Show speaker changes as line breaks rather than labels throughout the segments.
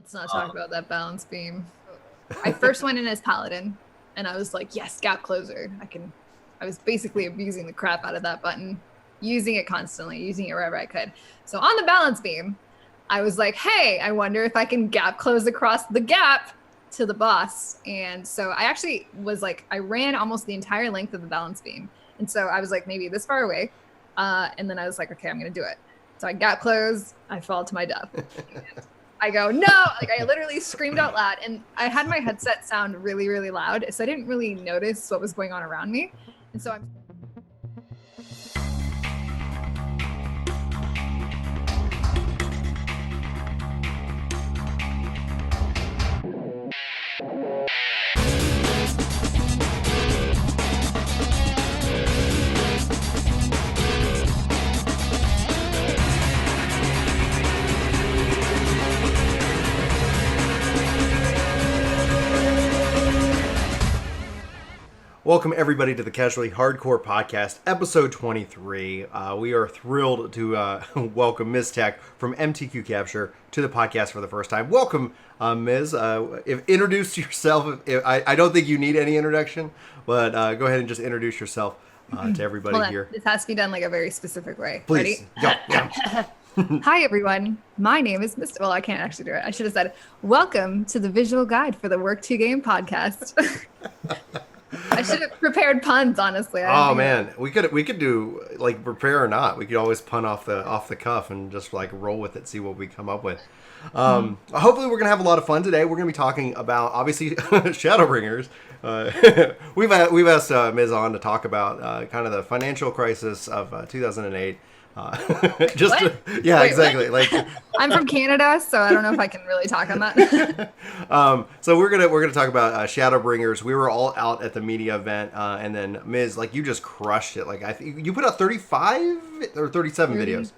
Let's not talk about that balance beam. I first went in as Paladin, and I was like, yes, gap closer. I was basically abusing the crap out of that button, using it constantly, using it wherever I could. So on the balance beam, I was like, hey, I wonder if I can gap close across the gap to the boss. And so I actually was like, I ran almost the entire length of the balance beam. And so I was like, maybe this far away. And then I was like, okay, I'm going to do it. So I gap close, I fall to my death. I go, no, like I literally screamed out loud, and I had my headset sound really, really loud. So I didn't really notice what was going on around me. And so I'm
Welcome, everybody, to the Casually Hardcore Podcast, episode 23. We are thrilled to welcome Mizzteq from MTQcapture to the podcast for the first time. Welcome, Ms. Introduce yourself. I don't think you need any introduction, but go ahead and just introduce yourself to everybody here.
This has to be done like a very specific way.
Please.
Ready?
Go. Yeah.
Hi, everyone. My name is Miss. Well, I can't actually do it. I should have said, welcome to the visual guide for the Work 2 Game podcast. I should have prepared puns, honestly.
Oh man, we could do like prepare or not. We could always pun off the cuff and just like roll with it, see what we come up with. Hopefully, we're gonna have a lot of fun today. We're gonna be talking about obviously Shadowbringers. We've asked Ms. on to talk about kind of the financial crisis of 2008. Yeah,
Wait,
exactly.
What?
Like
I'm from Canada, so I don't know if I can really talk on that.
So we're gonna talk about Shadowbringers. We were all out at the media event, and then Ms., like you just crushed it. Like I think you put out 35 or 37 videos.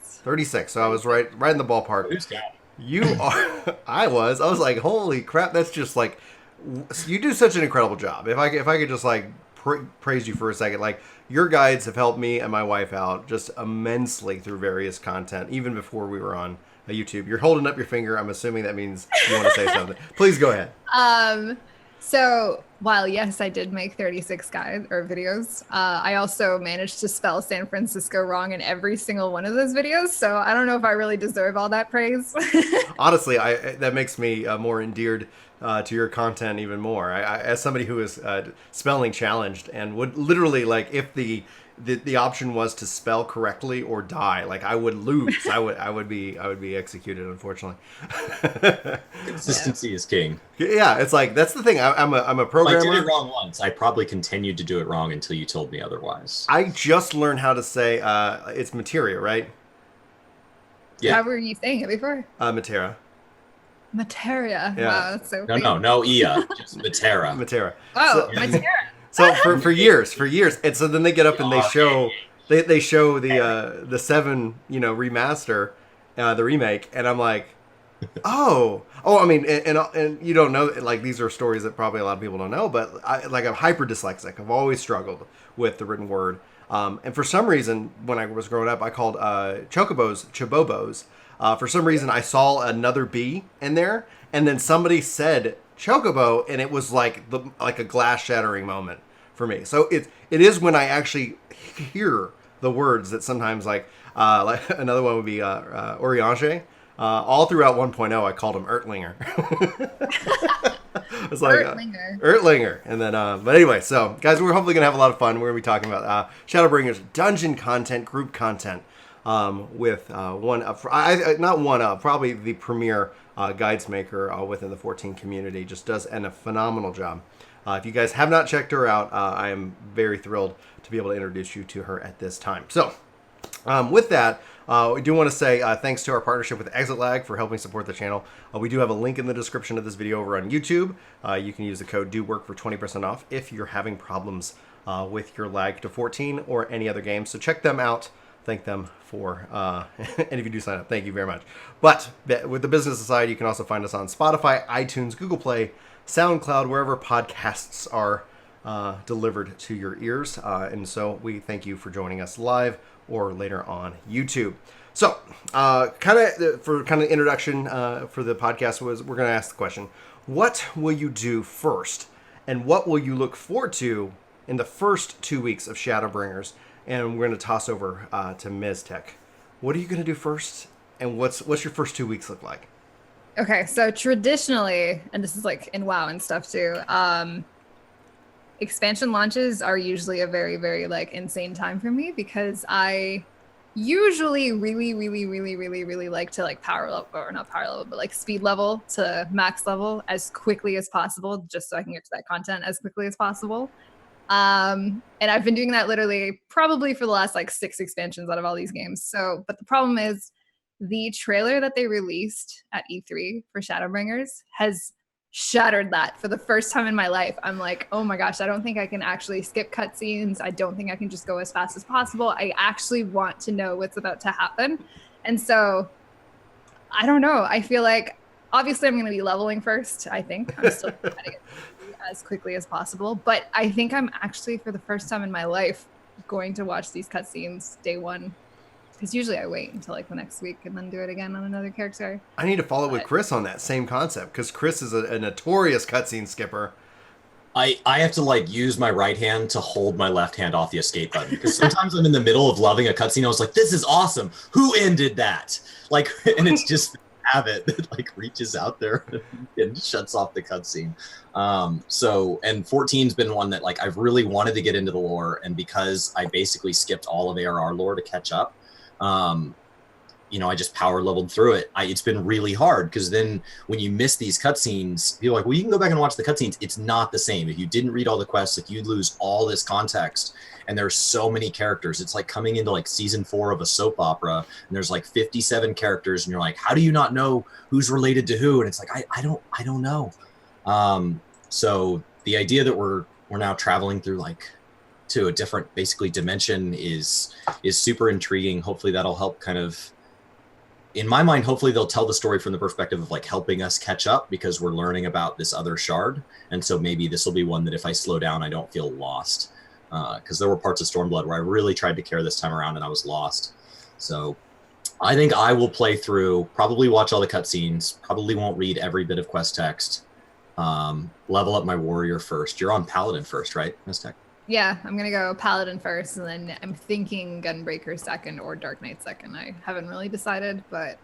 36. So I was right in the ballpark.
Who's that?
You are. I was like, holy crap! That's just like you do such an incredible job. If I could just like praise you for a second, like. Your guides have helped me and my wife out just immensely through various content, even before we were on YouTube. You're holding up your finger. I'm assuming that means you want to say something. Please go ahead.
So while yes, I did make 36 guides or videos, I also managed to spell San Francisco wrong in every single one of those videos. So I don't know if I really deserve all that praise.
Honestly, that makes me more endeared to your content even more. I as somebody who is spelling challenged and would literally like if the option was to spell correctly or die, like I would lose. I would be executed, unfortunately.
Consistency is king.
Yeah, it's like that's the thing. I'm a programmer.
I did it wrong once. I probably continued to do it wrong until you told me otherwise.
I just learned how to say it's materia, right?
Yeah.
How were you saying it before?
Matera.
Materia.
Yeah.
Wow, that's so
No, Ia. Just Matera.
Matera.
Oh,
So-
Materia.
So for years, and so then they get up and they show the 7 remaster, the remake, and I'm like, oh, I mean, and you don't know, like these are stories that probably a lot of people don't know, but I'm hyper dyslexic. I've always struggled with the written word, and for some reason when I was growing up, I called chocobos chibobos. For some reason, I saw another B in there, and then somebody said chocobo, and it was like a glass shattering moment for me. So it is when I actually hear the words that sometimes like another one would be Oriange. All throughout 1.0, I called him Ertlinger. It's like Ertlinger. And then, but anyway, so guys, we're hopefully gonna have a lot of fun. We're gonna be talking about Shadowbringers dungeon content, group content. With probably the premier guides maker within the 14 community, just does a phenomenal job. If you guys have not checked her out, I am very thrilled to be able to introduce you to her at this time. So, with that, we do want to say thanks to our partnership with ExitLag for helping support the channel. We do have a link in the description of this video over on YouTube. You can use the code DOWORK for 20% off if you're having problems with your lag to 14 or any other game. So check them out. Thank them for, and if you do sign up, thank you very much. But with the business side, you can also find us on Spotify, iTunes, Google Play, SoundCloud, wherever podcasts are delivered to your ears. And so we thank you for joining us live or later on YouTube. So, for introduction for the podcast was we're going to ask the question: what will you do first, and what will you look forward to in the first 2 weeks of Shadowbringers? And we're going to toss over to Mizzteq. What are you going to do first, and what's your first 2 weeks look like?
Okay, so traditionally, and this is like in WoW and stuff too, expansion launches are usually a very, very like insane time for me because I usually really like to like power level, or not power level, but like speed level to max level as quickly as possible, just so I can get to that content as quickly as possible. And I've been doing that literally probably for the last like 6 expansions out of all these games. So, but the problem is the trailer that they released at E3 for Shadowbringers has shattered that for the first time in my life. I'm like, oh my gosh, I don't think I can actually skip cutscenes. I don't think I can just go as fast as possible. I actually want to know what's about to happen. And so I don't know. I feel like obviously I'm going to be leveling first. I think I'm still trying to get as quickly as possible. But I think I'm actually, for the first time in my life, going to watch these cutscenes day one. Because usually I wait until like the next week and then do it again on another character.
I need to follow with Chris on that same concept because Chris is a notorious cutscene skipper.
I have to like use my right hand to hold my left hand off the escape button because sometimes I'm in the middle of loving a cutscene. I was like, this is awesome. Who ended that? Like, and it's just habit that like reaches out there and shuts off the cutscene. So, and 14's been one that like I've really wanted to get into the lore, and because I basically skipped all of ARR lore to catch up, I just power leveled through it. It's been really hard because then when you miss these cutscenes, people are like, well, you can go back and watch the cutscenes. It's not the same. If you didn't read all the quests, like you'd lose all this context. And there's so many characters. It's like coming into like season 4 of a soap opera, and there's like 57 characters, and you're like, how do you not know who's related to who? And it's like, I don't know. So the idea that we're now traveling through like to a different basically dimension is super intriguing. Hopefully that'll help kind of, in my mind, hopefully they'll tell the story from the perspective of like helping us catch up because we're learning about this other shard. And so maybe this will be one that if I slow down, I don't feel lost. Because there were parts of Stormblood where I really tried to care this time around and I was lost. So I think I will play through, probably watch all the cutscenes, probably won't read every bit of quest text, level up my warrior first. You're on Paladin first, right, Mizzteq?
Yeah, I'm going to go Paladin first, and then I'm thinking Gunbreaker second or Dark Knight second. I haven't really decided, but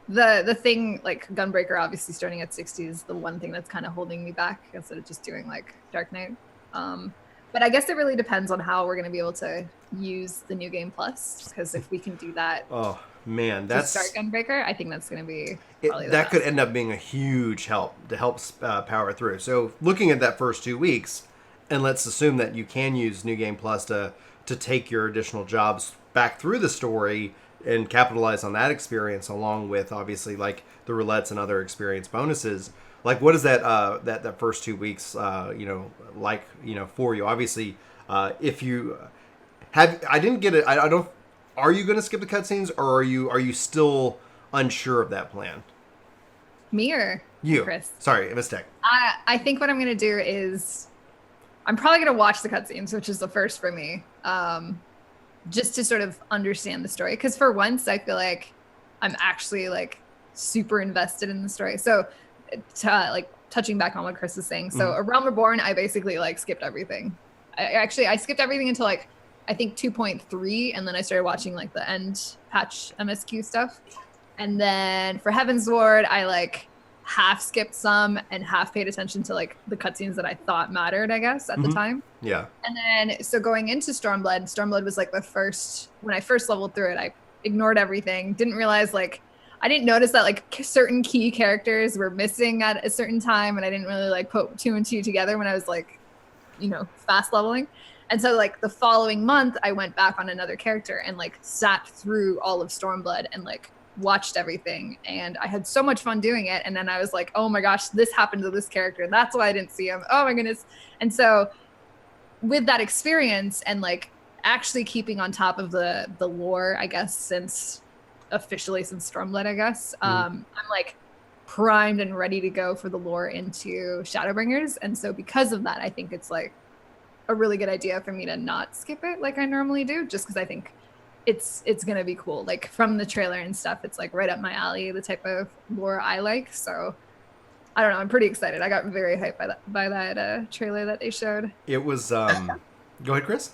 the thing, like Gunbreaker obviously starting at 60 is the one thing that's kind of holding me back instead of just doing like Dark Knight. But I guess it really depends on how we're going to be able to use the New Game Plus, because if we can do that,
oh man, that's
start Gunbreaker, I think that's going to be probably
that could end up being a huge help to help power through. So looking at that first 2 weeks, and let's assume that you can use New Game Plus to take your additional jobs back through the story and capitalize on that experience, along with obviously like the roulettes and other experience bonuses. Like, what is that that first 2 weeks, like, for you? Obviously, if you I didn't get it. I don't. Are you going to skip the cutscenes, or are you still unsure of that plan?
Me or
you,
Chris?
Sorry, Mizzteq.
I think what I'm going to do is I'm probably going to watch the cutscenes, which is the first for me, just to sort of understand the story. Because for once, I feel like I'm actually like super invested in the story. So, like touching back on what Chris is saying. So, A Realm Reborn, I basically like skipped everything. I skipped everything until like I think 2.3, and then I started watching like the end patch MSQ stuff. And then for Heaven's Ward, I like half skipped some and half paid attention to like the cutscenes that I thought mattered, I guess, at the time.
Yeah.
And then so going into Stormblood was like the first, when I first leveled through it, I ignored everything, didn't realize like I didn't notice that like certain key characters were missing at a certain time, and I didn't really like put 2 and 2 together when I was like, fast leveling. And so like the following month I went back on another character and like sat through all of Stormblood and like watched everything, and I had so much fun doing it. And then I was like, oh my gosh, this happened to this character, that's why I didn't see him, oh my goodness. And so with that experience and like actually keeping on top of the lore, I guess since Stormblood, I guess, I'm like primed and ready to go for the lore into Shadowbringers. And so because of that, I think it's like a really good idea for me to not skip it like I normally do, just because I think it's gonna be cool. Like from the trailer and stuff, it's like right up my alley, the type of lore I like. So I don't know, I'm pretty excited. I got very hyped by that trailer that they showed.
It was go ahead, Chris.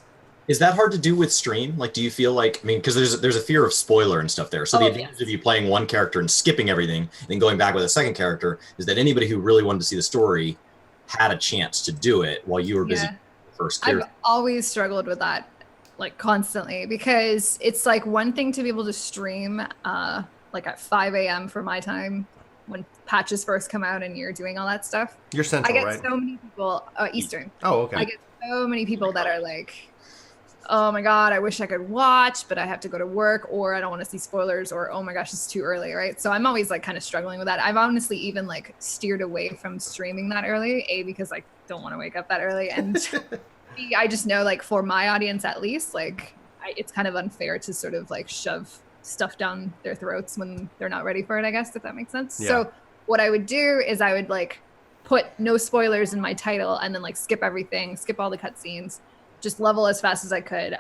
Is that hard to do with stream? Like, do you feel like, I mean, because there's a fear of spoiler and stuff there. So the advantage of you playing one character and skipping everything and then going back with a second character is that anybody who really wanted to see the story had a chance to do it while you were busy first character.
I've always struggled with that, like constantly, because it's like one thing to be able to stream like at 5 a.m. for my time when patches first come out and you're doing all that stuff.
You're Central, right?
I get so many people, Eastern.
Oh, okay.
I get so many people that are like, oh my God, I wish I could watch, but I have to go to work, or I don't want to see spoilers, or oh my gosh, it's too early, right? So I'm always like kind of struggling with that. I've honestly even like steered away from streaming that early, A, because I don't want to wake up that early, and B, I just know like for my audience at least, like it's kind of unfair to sort of like shove stuff down their throats when they're not ready for it, I guess, if that makes sense. Yeah. So what I would do is I would like put no spoilers in my title and then like skip everything, skip all the cutscenes, just level as fast as I could.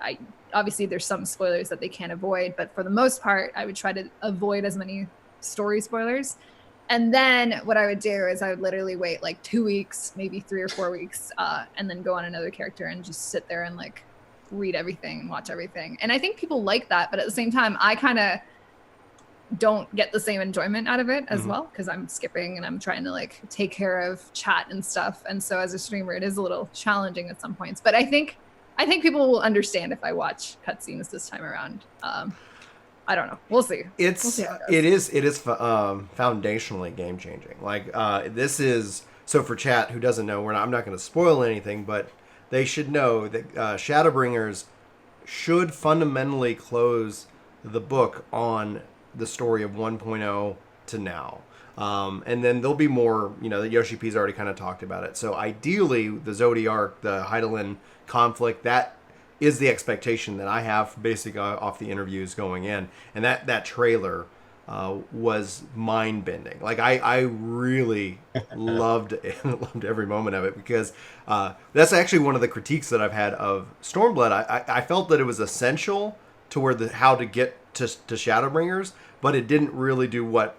Obviously there's some spoilers that they can't avoid, but for the most part, I would try to avoid as many story spoilers. And then what I would do is I would literally wait like 2 weeks, maybe 3 or 4 weeks, and then go on another character and just sit there and like read everything and watch everything. And I think people like that, but at the same time, I kind of don't get the same enjoyment out of it as well, because I'm skipping and I'm trying to like take care of chat and stuff. And so as a streamer, it is a little challenging at some points, but I think people will understand if I watch cutscenes this time around. I don't know. We'll see. It
is foundationally game changing. Like this is, so for chat who doesn't know, I'm not going to spoil anything, but they should know that Shadowbringers should fundamentally close the book on the story of 1.0 to now. And then there'll be more, that Yoshi P's already kind of talked about it. So ideally, the Zodiark, the Hydaelyn conflict, that is the expectation that I have basically off the interviews going in. And that trailer was mind-bending. Like, I really loved every moment of it, because that's actually one of the critiques that I've had of Stormblood. I felt that it was essential to where how to get to Shadowbringers, but it didn't really do what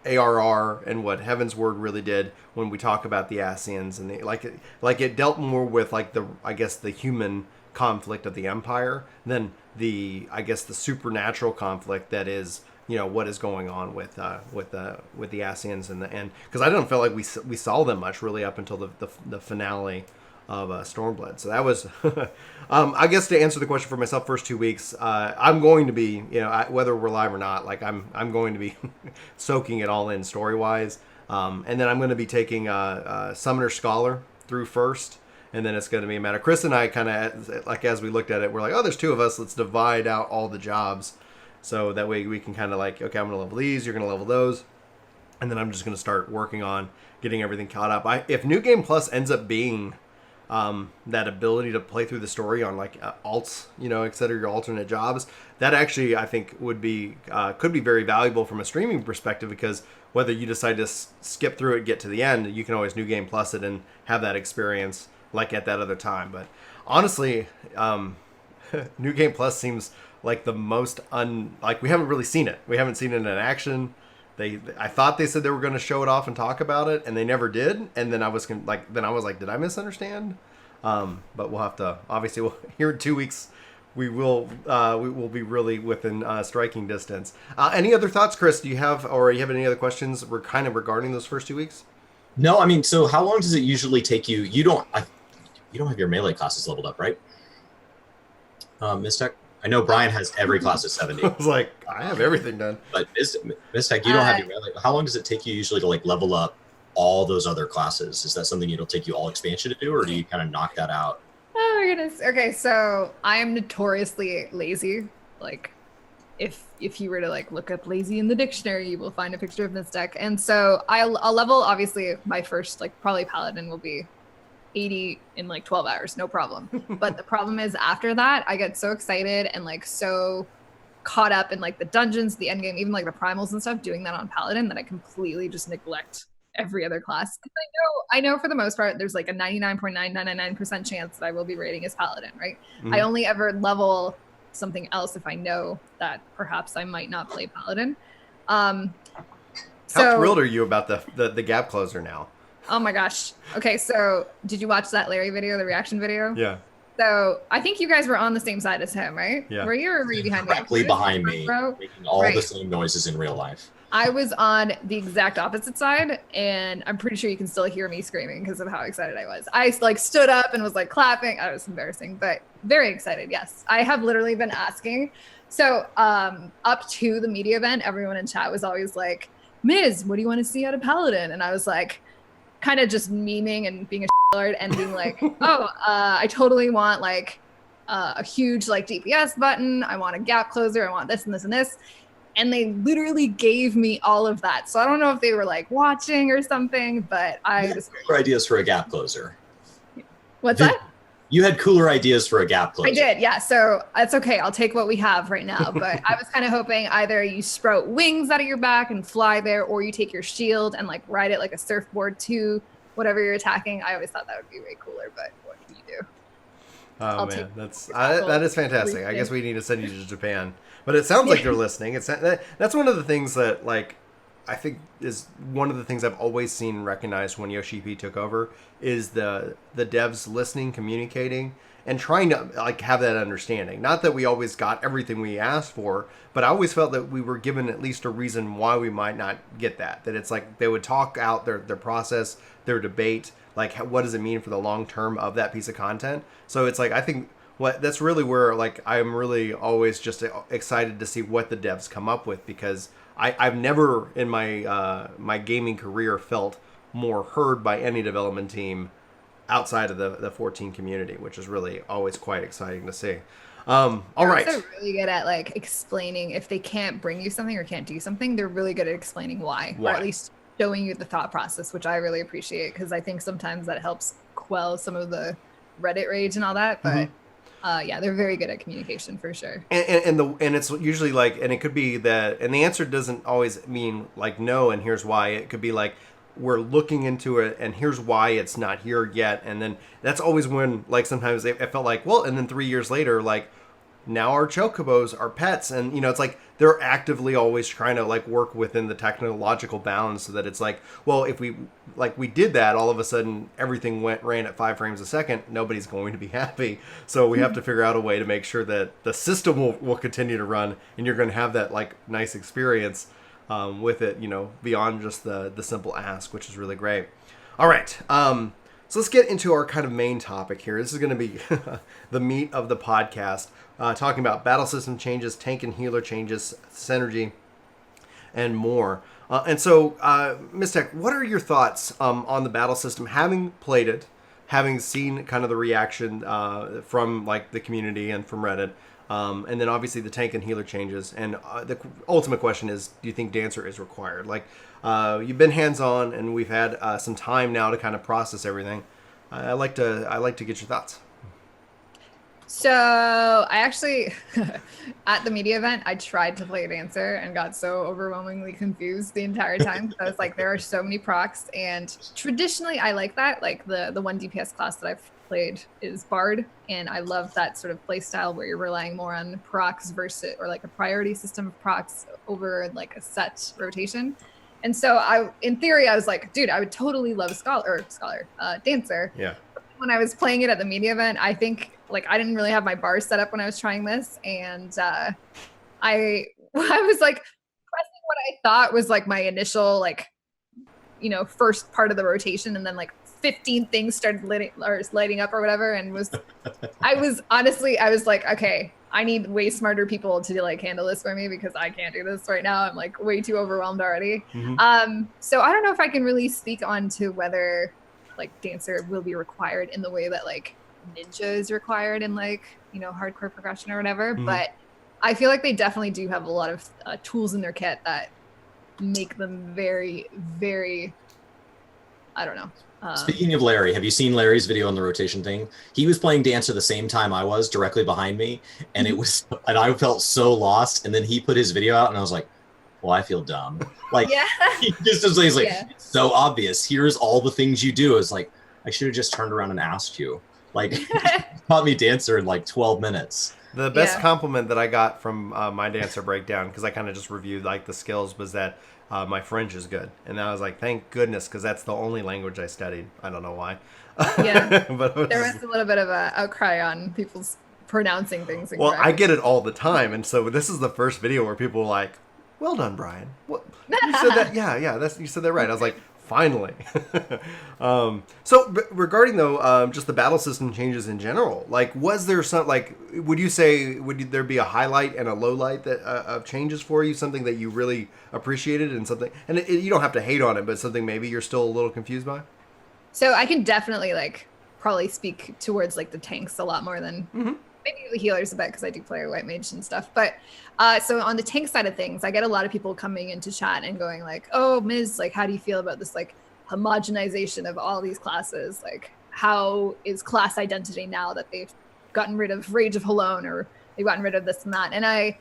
ARR and what Heaven's Word really did when we talk about the Ascians, and it dealt more with like the human conflict of the Empire than the supernatural conflict that is what is going on with the Ascians and because I don't feel like we saw them much really up until the finale of Stormblood. So that was I guess to answer the question for myself, first 2 weeks I'm going to be whether we're live or not, like I'm going to be soaking it all in story wise, and then I'm going to be taking Summoner Scholar through first, and then it's going to be a matter. Chris and I kind of, like, as we looked at it, we're like, oh, there's 2 of us, let's divide out all the jobs, so that way we can kind of like, okay, I'm going to level these, you're going to level those, and then I'm just going to start working on getting everything caught up. If New Game Plus ends up being that ability to play through the story on like alts, etc., your alternate jobs, that actually I think would be could be very valuable from a streaming perspective, because whether you decide to skip through it, get to the end, you can always New Game Plus it and have that experience like at that other time. But honestly, New Game Plus seems like the most like we haven't really seen it. We haven't seen it in action. I thought they said they were going to show it off and talk about it, and they never did. And then I was like, did I misunderstand? But we'll have to, obviously, here in 2 weeks, we will be really within striking distance. Any other thoughts, Chris? Do you have any other questions regarding those first 2 weeks?
No, I mean, so how long does it usually take you? You don't have your melee classes leveled up, right? Mizzteq? I know Brian has every class at 70.
I was like, I have everything done.
But Mizzteq, you don't have your melee. How long does it take you usually to like level up all those other classes? Is that something it'll take you all expansion to do, or do you kind of knock that out?
Oh my goodness. Okay, so I am notoriously lazy. Like, if you were to like look up lazy in the dictionary, you will find a picture of Mizzteq. And so I'll level, obviously, my first like probably paladin will be 80 in like 12 hours, no problem. But the problem is after that, I get so excited and like so caught up in like the dungeons, the end game, even like the primals and stuff, doing that on paladin, that I completely just neglect every other class. I know for the most part, there's like a 99.9999% chance that I will be rating as paladin, right? Mm-hmm. I only ever level something else if I know that perhaps I might not play Paladin.
How thrilled are you about the gap closer now?
Oh my gosh. Okay, so did you watch that Larry video, the reaction video?
Yeah.
So I think you guys were on the same side as him, right?
Yeah.
Were you, or were you behind me?
Directly behind me, making all the same noises in real life.
I was on the exact opposite side, and I'm pretty sure you can still hear me screaming because of how excited I was. I like stood up and was like clapping. I was embarrassing, but very excited. Yes, I have literally been asking. So up to the media event, everyone in chat was always like, Miz, what do you want to see out of Paladin? And I was like, kind of just memeing and being a shitlord and being like, I totally want like a huge like DPS button. I want a gap closer. I want this and this and this. And they literally gave me all of that. So I don't know if they were like watching or something, but I just
cooler ideas for a gap closer.
What's that?
You had cooler ideas for a gap closer.
I did, yeah. So it's okay. I'll take what we have right now. But I was kind of hoping either you sprout wings out of your back and fly there, or you take your shield and like ride it like a surfboard to whatever you're attacking. I always thought that would be way cooler, but what can you do?
Oh man, that is fantastic. I guess we need to send you to Japan. But it sounds like they're listening. That's one of the things that like I think is one of the things I've always seen recognized when Yoshi took over is the devs listening, communicating, and trying to like have that understanding. Not that we always got everything we asked for, but I always felt that we were given at least a reason why we might not get that. That it's like they would talk out their process, their debate, like what does it mean for the long term of that piece of content. So it's like I think that's really where like I'm really always just excited to see what the devs come up with, because I've never in my my gaming career felt more heard by any development team outside of the 14 community, which is really always quite exciting to see. All right.
They're really good at like explaining if they can't bring you something or can't do something. They're really good at explaining why? Or at least showing you the thought process, which I really appreciate, because I think sometimes that helps quell some of the Reddit rage and all that. But yeah, they're very good at communication for sure.
And it's usually like, and it could be that, and the answer doesn't always mean like no, and here's why. It could be like, we're looking into it, and here's why it's not here yet. And then that's always when, like, sometimes it felt like, well, and then 3 years later, like, now our chocobos are pets. And, you know, it's like they're actively always trying to, like, work within the technological bounds so that it's like, well, if we did that, all of a sudden everything ran at 5 frames a second, nobody's going to be happy. So we have to figure out a way to make sure that the system will continue to run, and you're going to have that, like, nice experience with it, you know, beyond just the simple ask, which is really great. All right, so let's get into our kind of main topic here. This is going to be the meat of the podcast, talking about battle system changes, tank and healer changes, synergy, and more. And so, Mizzteq, what are your thoughts on the battle system, having played it, having seen kind of the reaction from like the community and from Reddit? And then obviously the tank and healer changes. And the ultimate question is, do you think Dancer is required? Like, you've been hands-on, and we've had some time now to kind of process everything. I like to get your thoughts.
So I actually, at the media event, I tried to play Dancer and got so overwhelmingly confused the entire time. I was like, there are so many procs, and traditionally I like that. Like the one DPS class that I've played is Bard, and I love that sort of play style where you're relying more on procs versus, or like a priority system of procs over like a set rotation. And so in theory, I was like, dude, I would totally love Dancer. Yeah. When I was playing it at the media event, I think like I didn't really have my bars set up when I was trying this, and I was like pressing what I thought was like my initial like, you know, first part of the rotation, and then like 15 things started lighting up or whatever, and I was like, okay, I need way smarter people to like handle this for me, because I can't do this right now. I'm like way too overwhelmed already. So I don't know if I can really speak on to whether like Dancer will be required in the way that like Ninja is required in like, you know, hardcore progression or whatever. But I feel like they definitely do have a lot of tools in their kit that make them very, very, I don't know.
Speaking of Larry, have you seen Larry's video on the rotation thing? He was playing Dancer the same time I was, directly behind me, and and I felt so lost. And then he put his video out, and I was like, well, I feel dumb. Like, he's like, it's so obvious. Here's all the things you do. It's like, I should have just turned around and asked you. Like, taught me Dancer in like 12 minutes.
The best compliment that I got from my Dancer breakdown, because I kind of just reviewed like the skills, was that my French is good, and I was like, thank goodness, because that's the only language I studied. I don't know why.
Yeah,
but
there was a little bit of a outcry on people's pronouncing things.
Well, I get it all the time, and so this is the first video where people were like, "Well done, Brian. What you said that? Yeah, that's you said that right." I was like, "Finally." So regarding though, just the battle system changes in general, like, was there some like, would you say there be a highlight and a low light that of changes for you? Something that you really appreciated, and something, and you don't have to hate on it, but something maybe you're still a little confused by.
So I can definitely like probably speak towards like the tanks a lot more than maybe the healers a bit, because I do play white mage and stuff. But so on the tank side of things, I get a lot of people coming into chat and going like, "Oh, Miz, like, how do you feel about this like homogenization of all these classes? Like, how is class identity now that they've gotten rid of Rage of Halone, or they've gotten rid of this and that?" And I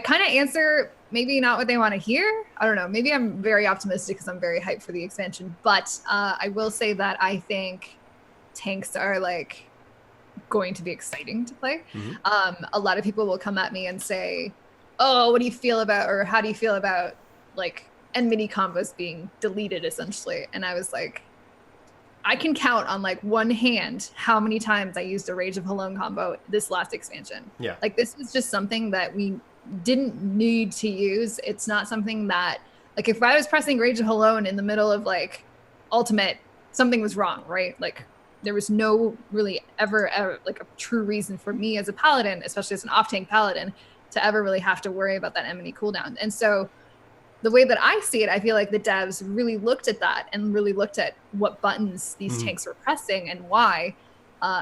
kind of answer maybe not what they want to hear. I don't know. Maybe I'm very optimistic because I'm very hyped for the expansion. But I will say that I think tanks are like going to be exciting to play. A lot of people will come at me and say, "Oh, what do you feel about, or how do you feel about like enmity combos being deleted essentially?" And I was like, I can count on like one hand how many times I used a Rage of Halone combo this last expansion.
Yeah.
Like, this was just something that we didn't need to use. It's not something that, like, if I was pressing Rage of Halone in the middle of like ultimate, something was wrong, right? Like, there was no really ever like a true reason for me as a paladin, especially as an off-tank paladin, to ever really have to worry about that enmity cooldown. And so the way that I see it, I feel like the devs really looked at that and really looked at what buttons these tanks were pressing and why,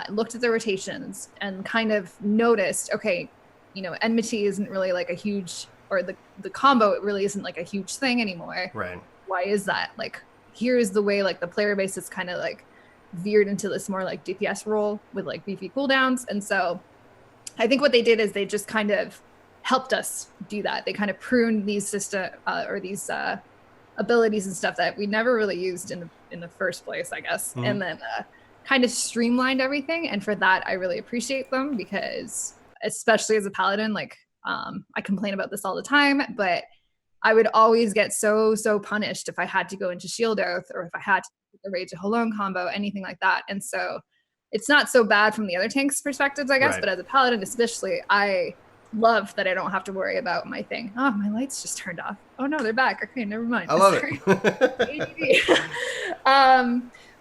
looked at the rotations and kind of noticed, okay, you know, enmity isn't really like a huge, or the combo, it really isn't like a huge thing anymore.
Right.
Why is that? Like, here's the way like the player base is kind of like veered into this more like DPS role with like beefy cooldowns. And so I think what they did is they just kind of helped us do that. They kind of pruned these system or these abilities and stuff that we never really used in the first place, I guess. And then kind of streamlined everything. And for that, I really appreciate them, because especially as a paladin, like, I complain about this all the time, but I would always get so punished if I had to go into Shield Oath, or if I had to do the Rage of Halone combo, anything like that. And so it's not so bad from the other tanks' perspectives, I guess,
Right.
but as a paladin especially, I love that I don't have to worry about my thing. Oh, my lights just turned off. Oh no, they're back. Okay, never mind.
I love it.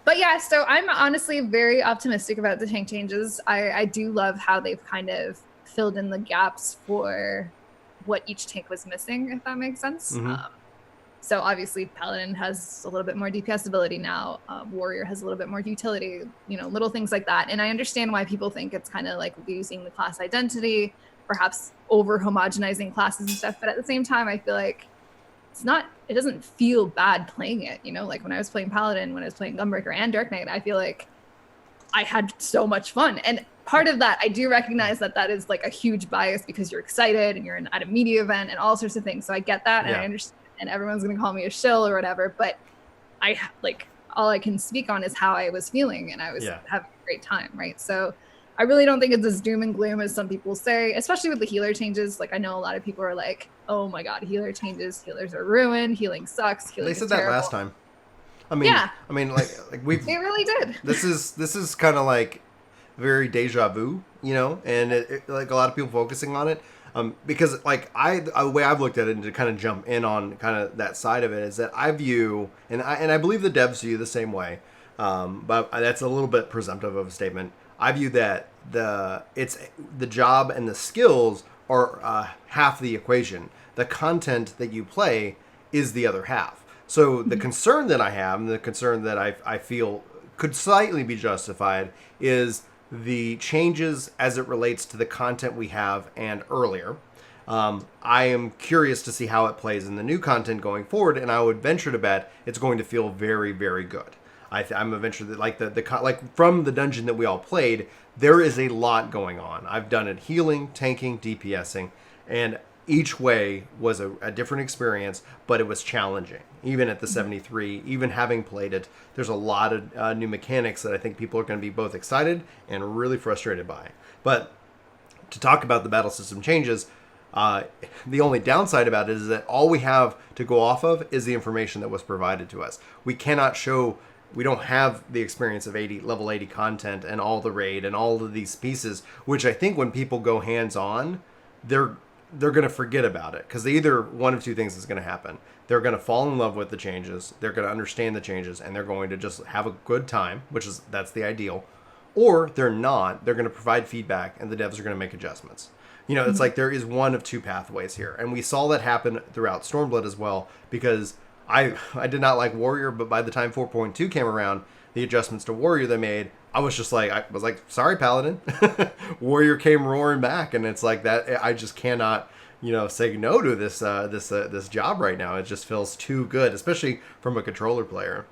But yeah, so I'm honestly very optimistic about the tank changes. I do love how they've kind of filled in the gaps for what each tank was missing, if that makes sense. So obviously Paladin has a little bit more DPS ability now. Warrior has a little bit more utility, you know, little things like that. And I understand why people think it's kind of like losing the class identity, perhaps over homogenizing classes and stuff. But at the same time, I feel like it doesn't feel bad playing it. You know, like when I was playing Paladin, when I was playing Gunbreaker and Dark Knight, I feel like I had so much fun. And part of that, I do recognize that is like a huge bias, because you're excited and you're at a media event and all sorts of things. So I get that, and I understand, and everyone's going to call me a shill or whatever, but I like, all I can speak on is how I was feeling, and I was having a great time, right? So I really don't think it's as doom and gloom as some people say, especially with the healer changes. Like, I know a lot of people are like, "Oh my god, healer changes, healers are ruined, healing sucks, healing
They said that last time. I mean, like we've.
They really did.
This is kind of like very deja vu, you know, and it, like a lot of people focusing on it, because like the way I've looked at it, and to kind of jump in on kind of that side of it, is that I view, and I believe the devs view the same way, but that's a little bit presumptive of a statement. I view that the job and the skills are half the equation. The content that you play is the other half. So the concern that I have, and the concern that I feel could slightly be justified, is the changes as it relates to the content we have and earlier. I am curious to see how it plays in the new content going forward, and I would venture to bet it's going to feel very, very good. I'm a venture that like from the dungeon that we all played, there is a lot going on. I've done it healing, tanking, DPSing, and each way was a different experience, but it was challenging. Even at the 73, even having played it, there's a lot of new mechanics that I think people are going to be both excited and really frustrated by. But to talk about the battle system changes, the only downside about it is that all we have to go off of is the information that was provided to us. We cannot show, we don't have the experience of level 80 content and all the raid and all of these pieces, which I think when people go hands-on, they're going to forget about it, because either one of two things is going to happen. They're going to fall in love with the changes, they're going to understand the changes, and they're going to just have a good time, that's the ideal. Or they're not, they're going to provide feedback, and the devs are going to make adjustments. It's like there is one of two pathways here. And we saw that happen throughout Stormblood as well, because I did not like Warrior, but by the time 4.2 came around, the adjustments to Warrior they made, I was like, sorry, Paladin. Warrior came roaring back, and it's like that. I just cannot, say no to this job right now. It just feels too good, especially from a controller player.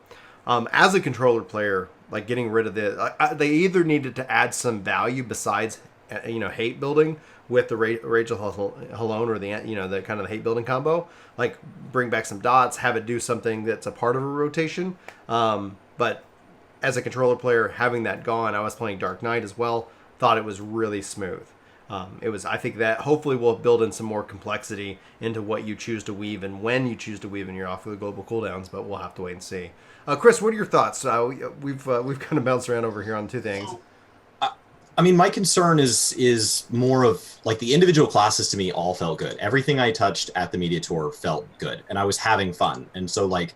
As a controller player, like getting rid of they either needed to add some value besides, hate building with the Rachel Halone or the kind of the hate building combo, like bring back some dots, have it do something that's a part of a rotation. But as a controller player, having that gone, I was playing Dark Knight as well, thought it was really smooth. I think that hopefully will build in some more complexity into what you choose to weave and when you choose to weave in your off the global cooldowns, but we'll have to wait and see. Chris, what are your thoughts? We've kind of bounced around over here on two things.
I mean, my concern is more of like the individual classes to me all felt good. Everything I touched at the media tour felt good, and I was having fun. And so, like,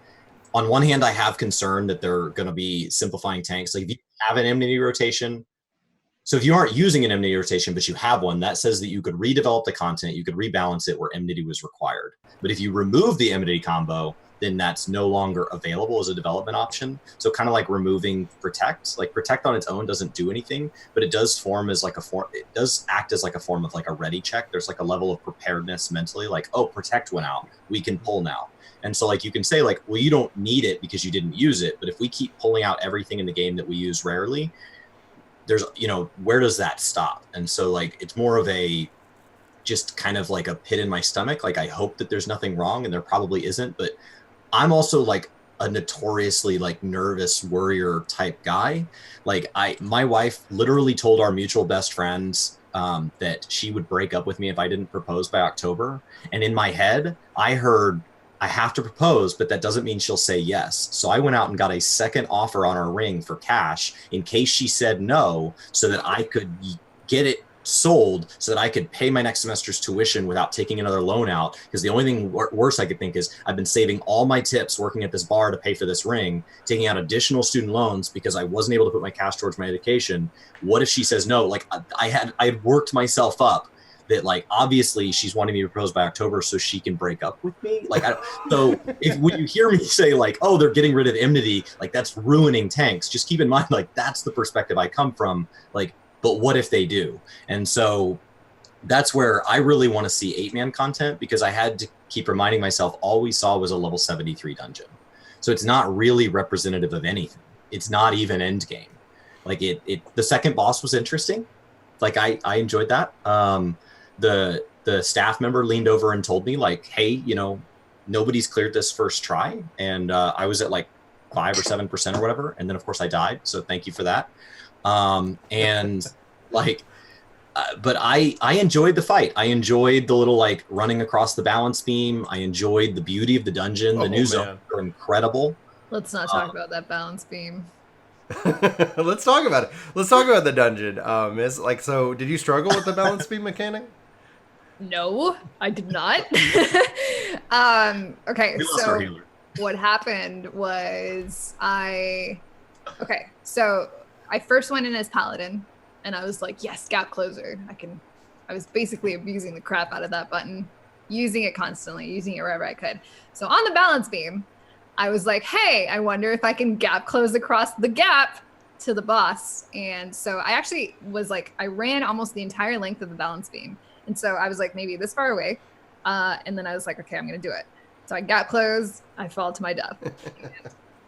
on one hand, I have concern that they're going to be simplifying tanks. Like, if you have an enmity rotation, so if you aren't using an enmity rotation, but you have one, that says that you could redevelop the content, you could rebalance it where enmity was required. But if you remove the enmity combo, then that's no longer available as a development option. So kind of like removing Protect. Like Protect on its own doesn't do anything, but it does form as like it does act as like a form of like a ready check. There's like a level of preparedness mentally, like, oh, Protect went out, we can pull now. And so like you can say like, well, you don't need it because you didn't use it, but if we keep pulling out everything in the game that we use rarely, there's, where does that stop? And so like, it's more of a just kind of like a pit in my stomach. Like I hope that there's nothing wrong, and there probably isn't, but I'm also like a notoriously like nervous worrier type guy. Like my wife literally told our mutual best friends that she would break up with me if I didn't propose by October. And in my head, I heard I have to propose, but that doesn't mean she'll say yes. So I went out and got a second offer on our ring for cash in case she said no, so that I could get it sold so that I could pay my next semester's tuition without taking another loan out. Because the only thing worse I could think is I've been saving all my tips working at this bar to pay for this ring, taking out additional student loans because I wasn't able to put my cash towards my education. What if she says no? Like I had worked myself up that like obviously she's wanting me to propose by October so she can break up with me. Like so if when you hear me say like, oh, they're getting rid of enmity, like that's ruining tanks, just keep in mind like that's the perspective I come from. Like, but what if they do? And so that's where I really want to see 8-man content, because I had to keep reminding myself all we saw was a level 73 dungeon. So it's not really representative of anything. It's not even end game. Like the second boss was interesting. Like I enjoyed that. The staff member leaned over and told me like, hey, nobody's cleared this first try. And I was at like 5 or 7% or whatever. And then of course I died. So thank you for that. And like, but I enjoyed the fight. I enjoyed the little like running across the balance beam. I enjoyed the beauty of the dungeon. The new zones are incredible.
Let's not talk about that balance beam.
Let's talk about it. Let's talk about the dungeon. So did you struggle with the balance beam mechanic?
No, I did not. Okay, so what happened was so I first went in as Paladin, and I was like, yes, gap closer. I was basically abusing the crap out of that button, using it constantly, using it wherever I could. So on the balance beam, I was like, hey, I wonder if I can gap close across the gap to the boss. And so I actually was like, I ran almost the entire length of the balance beam. And so I was like, maybe this far away. And then I was like, okay, I'm going to do it. So I gap close, I fall to my death.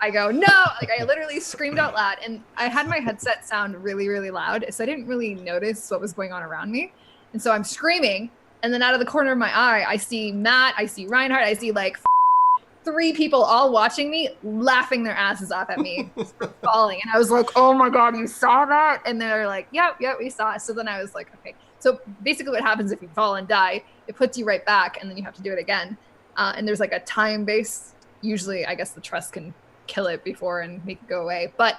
I go, no, like I literally screamed out loud, and I had my headset sound really, really loud. So I didn't really notice what was going on around me. And so I'm screaming, And then out of the corner of my eye, I see Matt, I see Reinhardt, I see like 3 people all watching me, laughing their asses off at me for falling. And I was like, oh my God, you saw that? And they're like, yep, we saw it. So then I was like, okay. So basically what happens if you fall and die, it puts you right back and then you have to do it again. And there's like a time base. Usually, I guess the trust can kill it before and make it go away. But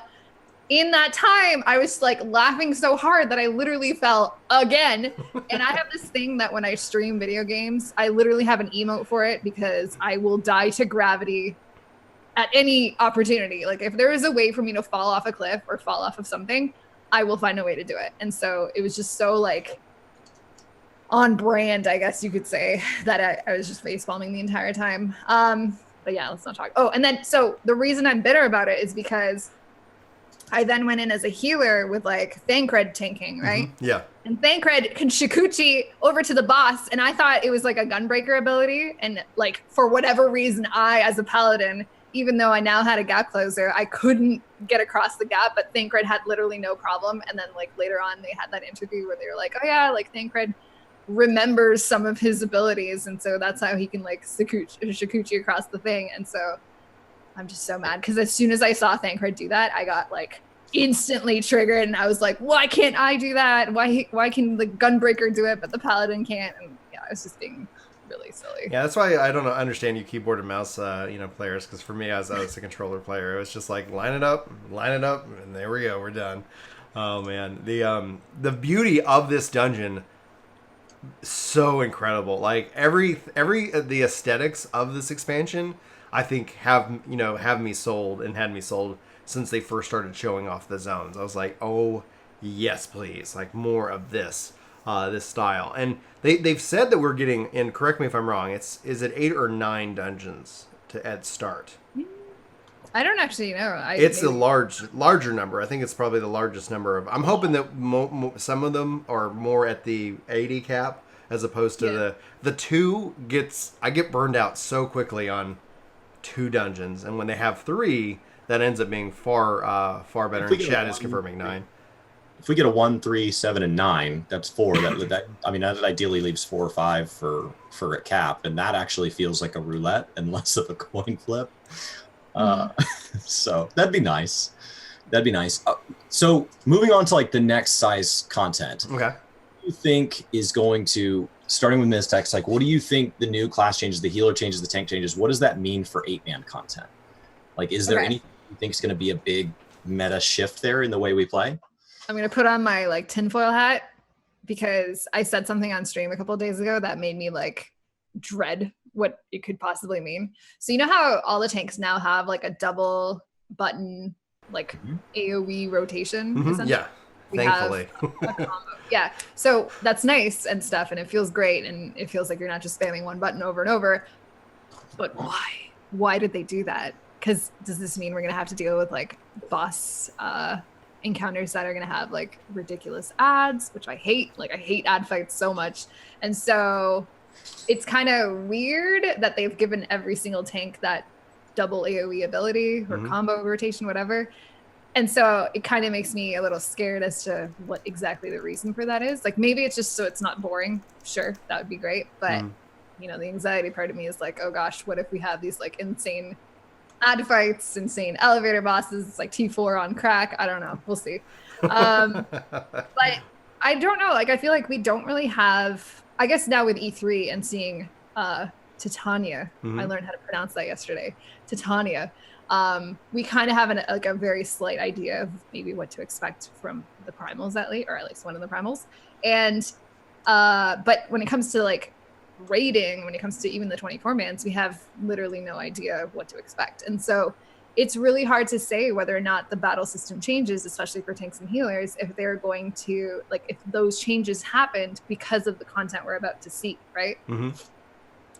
in that time, I was like laughing so hard that I literally fell again. And I have this thing that when I stream video games, I literally have an emote for it because I will die to gravity at any opportunity. Like if there is a way for me to fall off a cliff or fall off of something, I will find a way to do it. And so it was just so like on brand, I guess you could say, that I was just facepalming the entire time. But yeah, let's not talk. Oh, and then so the reason I'm bitter about it is because I then went in as a healer with like Thancred tanking, right?
Mm-hmm. Yeah.
And Thancred can Shikuchi over to the boss, and I thought it was like a gunbreaker ability. And like for whatever reason, I as a paladin, even though I now had a gap closer, I couldn't get across the gap. But Thancred had literally no problem. And then like later on, they had that interview where they were like, "Oh yeah, like Thancred remembers some of his abilities, and so that's how he can like Shikuchi across the thing." And so I'm just so mad because as soon as I saw Thancred do that, I got like instantly triggered, and I was like, "Why can't I do that? Why can the Gunbreaker do it, but the Paladin can't?" And yeah, I was just being really silly.
Yeah, that's why I don't understand you keyboard and mouse, players. Because for me, as I was a controller player, it was just like line it up, and there we go, we're done. Oh man, the beauty of this dungeon, so incredible. Like every the aesthetics of this expansion, I think had me sold since they first started showing off the zones. I was like, oh yes, please, like more of this style. And they've said that we're getting, and correct me if I'm wrong, is it 8 or 9 dungeons at start?
I don't actually know.
It's a larger number. I think it's probably the largest number of. I'm hoping that some of them are more at the 80 cap as opposed to the 2 gets. I get burned out so quickly on 2 dungeons, and when they have 3, that ends up being far better. And Chad is confirming 9.
If we get a 1, 3, 7, and 9, that's 4. That ideally leaves 4 or 5 for a cap, and that actually feels like a roulette and less of a coin flip. So that'd be nice. So moving on to like the next size content.
Okay.
What do you think is going to, starting with Mizzteq, like what do you think the new class changes, the healer changes, the tank changes, what does that mean for 8-man content? Like, is there anything you think is going to be a big meta shift there in the way we play?
I'm going to put on my like tinfoil hat because I said something on stream a couple of days ago that made me like dread what it could possibly mean. So you know how all the tanks now have like a double button like AoE rotation?
Mm-hmm. Yeah, thankfully.
A combo. Yeah, so that's nice and stuff, and it feels great, and it feels like you're not just spamming one button over and over. But why? Why did they do that? Because does this mean we're gonna have to deal with like boss encounters that are gonna have like ridiculous ads, which I hate. Like I hate ad fights so much, and so it's kind of weird that they've given every single tank that double AoE ability or combo rotation, whatever. And so it kind of makes me a little scared as to what exactly the reason for that is. Like maybe it's just so it's not boring. Sure, that would be great. But the anxiety part of me is like, oh gosh, what if we have these like insane ad fights, insane elevator bosses? It's like T4 on crack. I don't know. We'll see. But I don't know. Like I feel like we don't really have, I guess now with E3 and seeing Titania, I learned how to pronounce that yesterday. Titania. We kind of have a very slight idea of maybe what to expect from the primals or at least one of the primals. And but when it comes to like raiding, when it comes to even the 24-mans, we have literally no idea what to expect. And so it's really hard to say whether or not the battle system changes, especially for tanks and healers, if they're going to, like, if those changes happened because of the content we're about to see, right?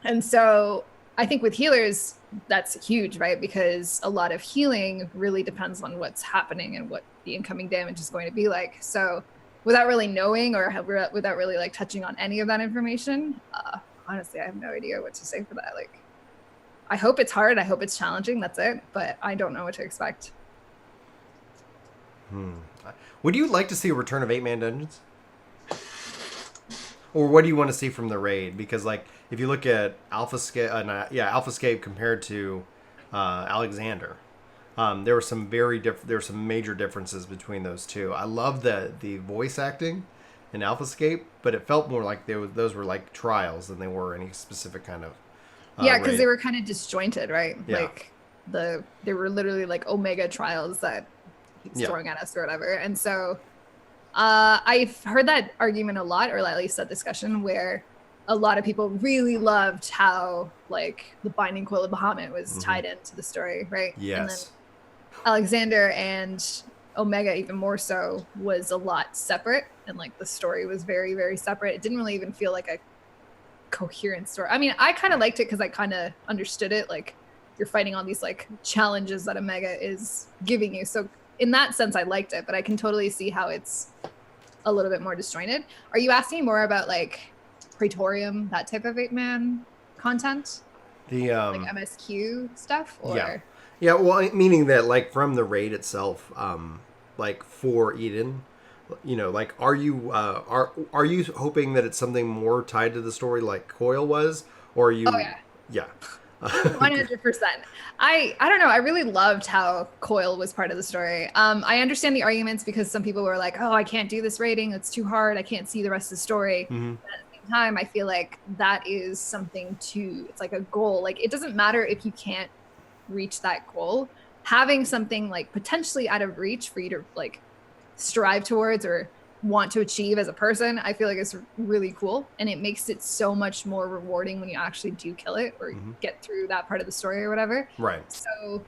And so I think with healers, that's huge, right? Because a lot of healing really depends on what's happening and what the incoming damage is going to be like. So without really knowing or without really like touching on any of that information, honestly, I have no idea what to say for that. Like, I hope it's hard. I hope it's challenging. That's it. But I don't know what to expect.
Would you like to see a return of 8-man dungeons? or what do you want to see from the raid? Because like if you look at AlphaScape compared to Alexander, there were some major differences between those two. I love the voice acting in AlphaScape, but it felt more like those were like trials than they were any specific kind of
Yeah, because
raid.
they were kind of disjointed, right?
Yeah.
Like they were literally like Omega trials that he's throwing at us or whatever. And so I've heard that argument a lot, or at least that discussion, where a lot of people really loved how like the Binding Coil of Bahamut was tied into the story, right?
Yes.
And then Alexander and Omega, even more so, was a lot separate, and like the story was very, very separate. It didn't really even feel like a coherent story. I mean, I kind of liked it because I kind of understood it. Like you're fighting on these like challenges that Omega is giving you. So in that sense, I liked it, but I can totally see how it's a little bit more disjointed. Are you asking more about like Praetorium, that type of 8-man content?
The
like MSQ stuff? Or
yeah, well, meaning that like from the raid itself, like for Eden, you know, like are you hoping that it's something more tied to the story like Coil was, or are you?
Oh yeah. 100%. I don't know. I really loved how Coil was part of the story. I understand the arguments because some people were like, "Oh, I can't do this rating. It's too hard. I can't see the rest of the story."
Mm-hmm.
But at the same time, I feel like that is something it's like a goal. Like it doesn't matter if you can't reach that goal. Having something like potentially out of reach for you to like strive towards or want to achieve as a person, I feel like it's really cool, and it makes it so much more rewarding when you actually do kill it or get through that part of the story or whatever.
Right.
So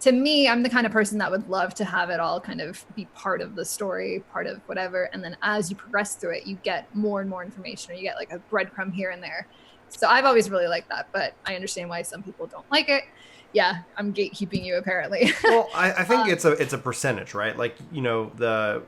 to me, I'm the kind of person that would love to have it all kind of be part of the story, part of whatever, and then as you progress through it, you get more and more information, or you get like a breadcrumb here and there. So I've always really liked that, but I understand why some people don't like it. Yeah, I'm gatekeeping you apparently.
Well, I think it's a percentage, right? Like, you know,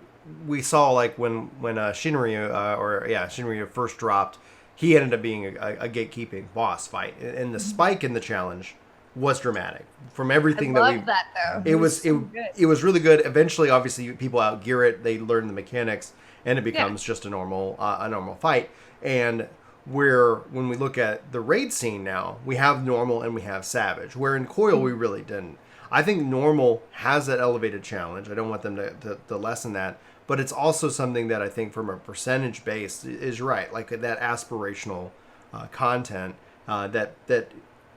we saw like when Shinryu first dropped, he ended up being a gatekeeping boss fight, and the spike in the challenge was dramatic from everything
I love that though.
It was really good. Eventually, obviously, people outgear it. They learn the mechanics, and it becomes just a normal fight. And when we look at the raid scene now, we have normal and we have savage. Where in Coil we really didn't. I think normal has that elevated challenge. I don't want them to lessen that. But it's also something that I think from a percentage base is right. Like that aspirational content that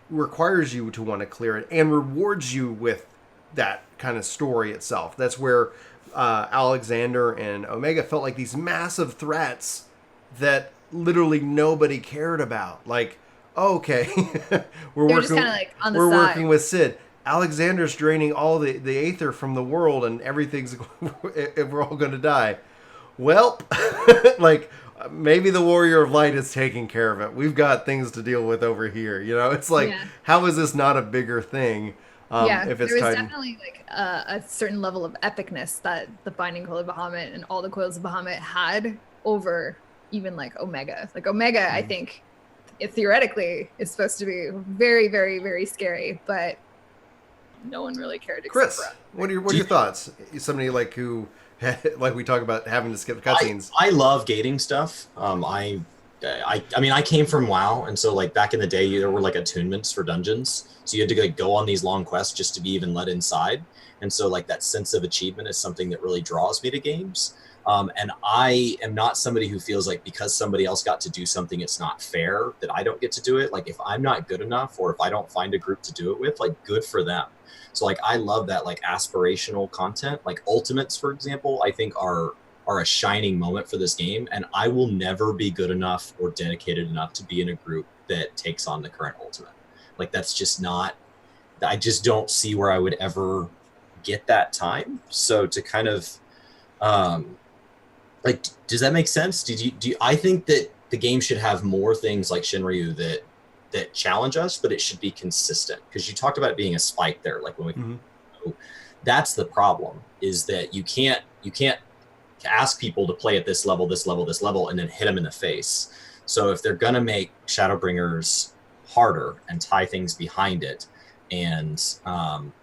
requires you to want to clear it and rewards you with that kind of story itself. That's where Alexander and Omega felt like these massive threats that literally nobody cared about. Like, okay, we're working with Sid. Alexander's draining all the aether from the world, and everything's we're all going to die. Well, like maybe the Warrior of Light is taking care of it. We've got things to deal with over here. You know, it's like, how is this not a bigger thing? If it's
there was definitely like a certain level of epicness that the Binding Coil of Bahamut and all the Coils of Bahamut had over even like Omega. Like Omega, I think, it theoretically is supposed to be very, very, very scary, but no one really cared.
Chris, what are your thoughts? Somebody like who, like we talk about having to skip cutscenes.
I love gating stuff. I mean, I came from WoW, and so like back in the day, there were like attunements for dungeons, so you had to like go on these long quests just to be even let inside. And so like that sense of achievement is something that really draws me to games. And I am not somebody who feels like because somebody else got to do something, it's not fair that I don't get to do it. Like if I'm not good enough, or if I don't find a group to do it with, like good for them. So like I love that like aspirational content, like ultimates, for example, I think are a shining moment for this game. And I will never be good enough or dedicated enough to be in a group that takes on the current ultimate. Like that's just not, I just don't see where I would ever get that time. So to kind of, like, does that make sense? I think that the game should have more things like Shinryu that challenge us, but it should be consistent. Because you talked about it being a spike there, like when that's the problem, is that you can't ask people to play at this level, and then hit them in the face. So if they're gonna make Shadowbringers harder and tie things behind it, and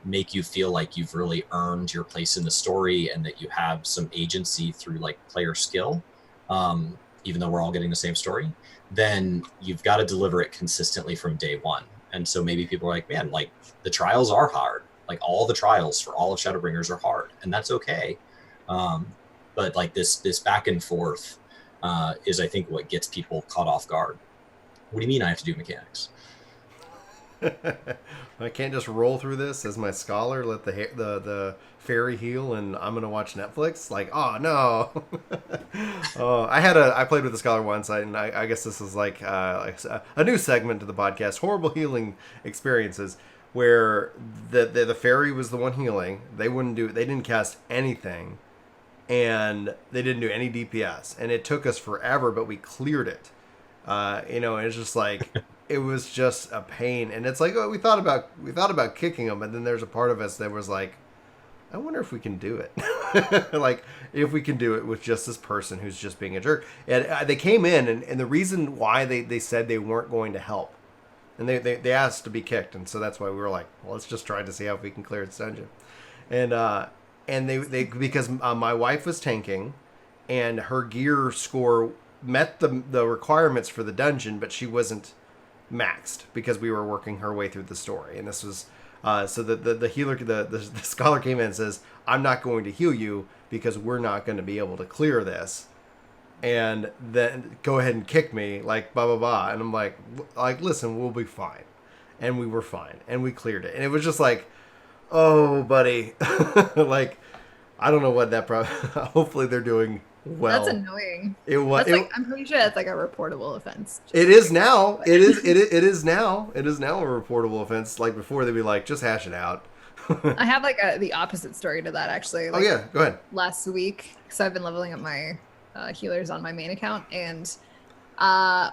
make you feel like you've really earned your place in the story and that you have some agency through like player skill, even though we're all getting the same story, then you've got to deliver it consistently from day one. And so maybe people are like, man, like the trials are hard. Like all the trials for all of Shadowbringers are hard, and that's okay. But like this back and forth is, I think, what gets people caught off guard. What do you mean I have to do mechanics?
I can't just roll through this as my scholar, let the fairy heal, and I'm gonna watch Netflix. Like, oh no. Oh, I played with the scholar once, and I guess this is like a new segment to the podcast: horrible healing experiences, where the fairy was the one healing. They didn't cast anything, and they didn't do any DPS, and it took us forever, but we cleared it. And it's just like. It was just a pain, and it's like, oh, we thought about kicking them, and then there's a part of us that was like, I wonder if we can do it. Like, if we can do it with just this person who's just being a jerk. And they came in, and the reason why they said they weren't going to help, and they asked to be kicked, and so that's why we were like, well, let's just try to see how we can clear this dungeon. And they because my wife was tanking, and her gear score met the requirements for the dungeon, but she wasn't maxed because we were working her way through the story. And this was so the healer, the scholar came in and says, I'm not going to heal you because we're not going to be able to clear this, and then go ahead and kick me, like blah blah blah. And I'm like listen, we'll be fine. And we were fine, and we cleared it. And it was just like, oh buddy. Like, I don't know what that hopefully they're doing well.
That's annoying.
It was.
I'm pretty sure that's like a reportable offense.
It is now. It is now. It is now a reportable offense. Like before, they'd be like, just hash it out.
I have like the opposite story to that, actually. Like,
oh yeah, go ahead.
Last week, so I've been leveling up my healers on my main account, and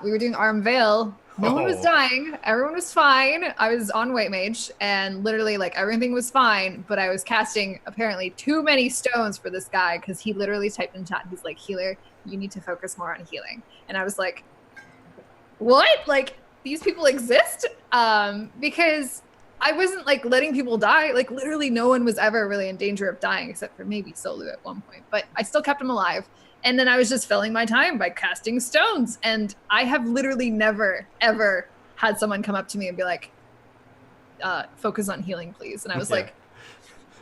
we were doing Arm Veil. No one was dying. Everyone was fine. I was on White Mage, and literally, like, everything was fine, but I was casting apparently too many stones for this guy, because he literally typed in chat, he's like, healer, you need to focus more on healing. And I was like, what? Like, these people exist? Because I wasn't, like, letting people die. Like, literally no one was ever really in danger of dying, except for maybe Solu at one point. But I still kept him alive. And then I was just filling my time by casting stones. And I have literally never, ever had someone come up to me and be like, focus on healing, please. And I was like,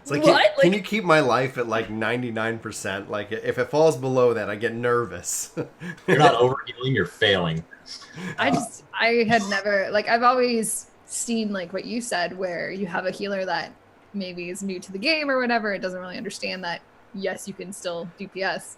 it's like,
what?
Can you keep my life at like 99%? Like, if it falls below that, I get nervous.
You're not overhealing, you're failing.
I had never, like, I've always seen like what you said, where you have a healer that maybe is new to the game or whatever. It doesn't really understand that, yes, you can still DPS.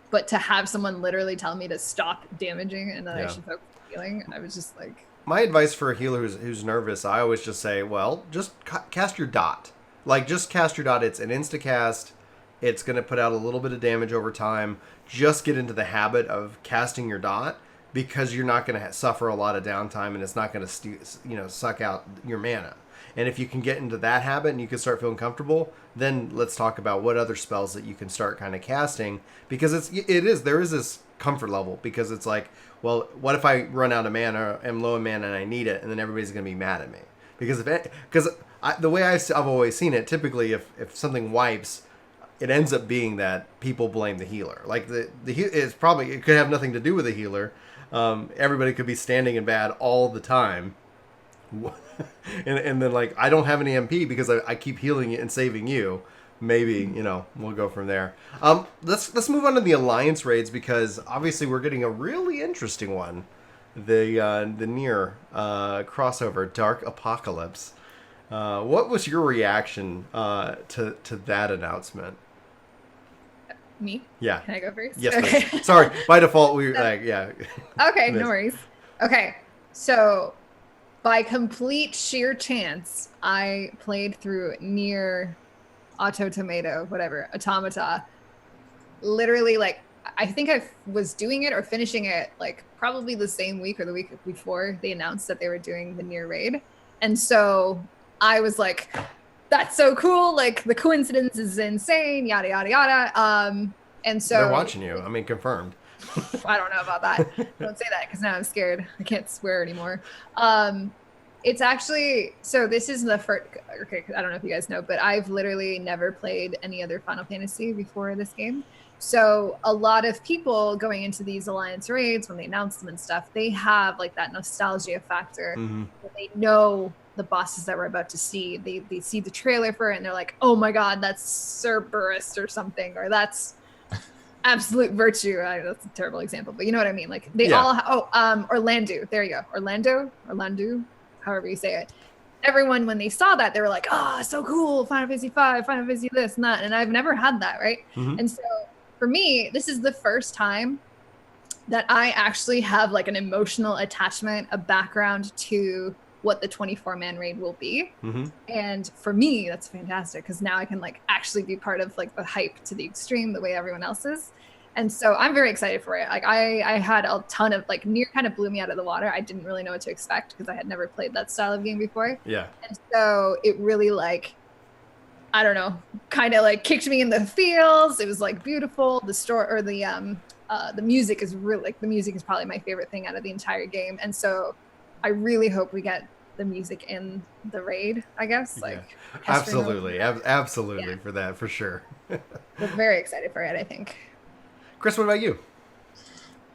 But to have someone literally tell me to stop damaging and that I should focus on healing, I was just like...
My advice for a healer who's nervous, I always just say, well, just cast your dot. Like, just cast your dot. It's an insta-cast. It's going to put out a little bit of damage over time. Just get into the habit of casting your dot, because you're not going to suffer a lot of downtime, and it's not going to suck out your mana. And if you can get into that habit and you can start feeling comfortable, then let's talk about what other spells that you can start kind of casting, because there is this comfort level, because it's like, well, what if I run out of mana, am low in mana, and I need it, and then everybody's going to be mad at me? Because the way I've always seen it, typically if something wipes, it ends up being that people blame the healer. Like it could have nothing to do with the healer. Everybody could be standing in bad all the time. and then, like, I don't have any MP because I keep healing it and saving you. Maybe, we'll go from there. Let's move on to the Alliance raids, because obviously we're getting a really interesting one. The near crossover, Dark Apocalypse. What was your reaction to that announcement?
Me?
Yeah.
Can I go first?
Yes,
okay.
please. Sorry, by default, yeah.
Okay, no worries. Okay, so by complete sheer chance, I played through Nier Automata. Literally, like, I think I was doing it or finishing it, like, probably the same week or the week before they announced that they were doing the Nier raid. And so I was like, that's so cool. Like, the coincidence is insane, yada, yada, yada. And so...
They're watching you. I mean, confirmed.
I don't know about that. Don't say that, because now I'm scared. I can't swear anymore. It's actually, so this is the first, okay, I don't know if you guys know, but I've literally never played any other Final Fantasy before this game. So a lot of people going into these Alliance raids, when they announce them and stuff, they have like that nostalgia factor.
Mm-hmm.
They know the bosses that we're about to see. They see the trailer for it and they're like, oh my God, that's Cerberus or something, or that's Absolute Virtue. That's a terrible example, but you know what I mean? Like they all, Orlando, there you go. Orlando, however you say it. Everyone, when they saw that, they were like, oh, so cool, Final Fantasy V, Final Fantasy this and that. And I've never had that, right?
Mm-hmm.
And so for me, this is the first time that I actually have like an emotional attachment, a background to what the 24-man raid will be.
Mm-hmm.
And for me, that's fantastic because now I can like actually be part of like the hype to the extreme the way everyone else is. And so I'm very excited for it. Like I had a ton of like Nier kind of blew me out of the water. I didn't really know what to expect because I had never played that style of game before.
Yeah.
And so it really like, I don't know, kind of like kicked me in the feels. It was like beautiful. The story or the music is really like the music is probably my favorite thing out of the entire game. And so I really hope we get the music in the raid, I guess. Like
absolutely for that, for sure.
We're very excited for it, I think.
Chris, what about you?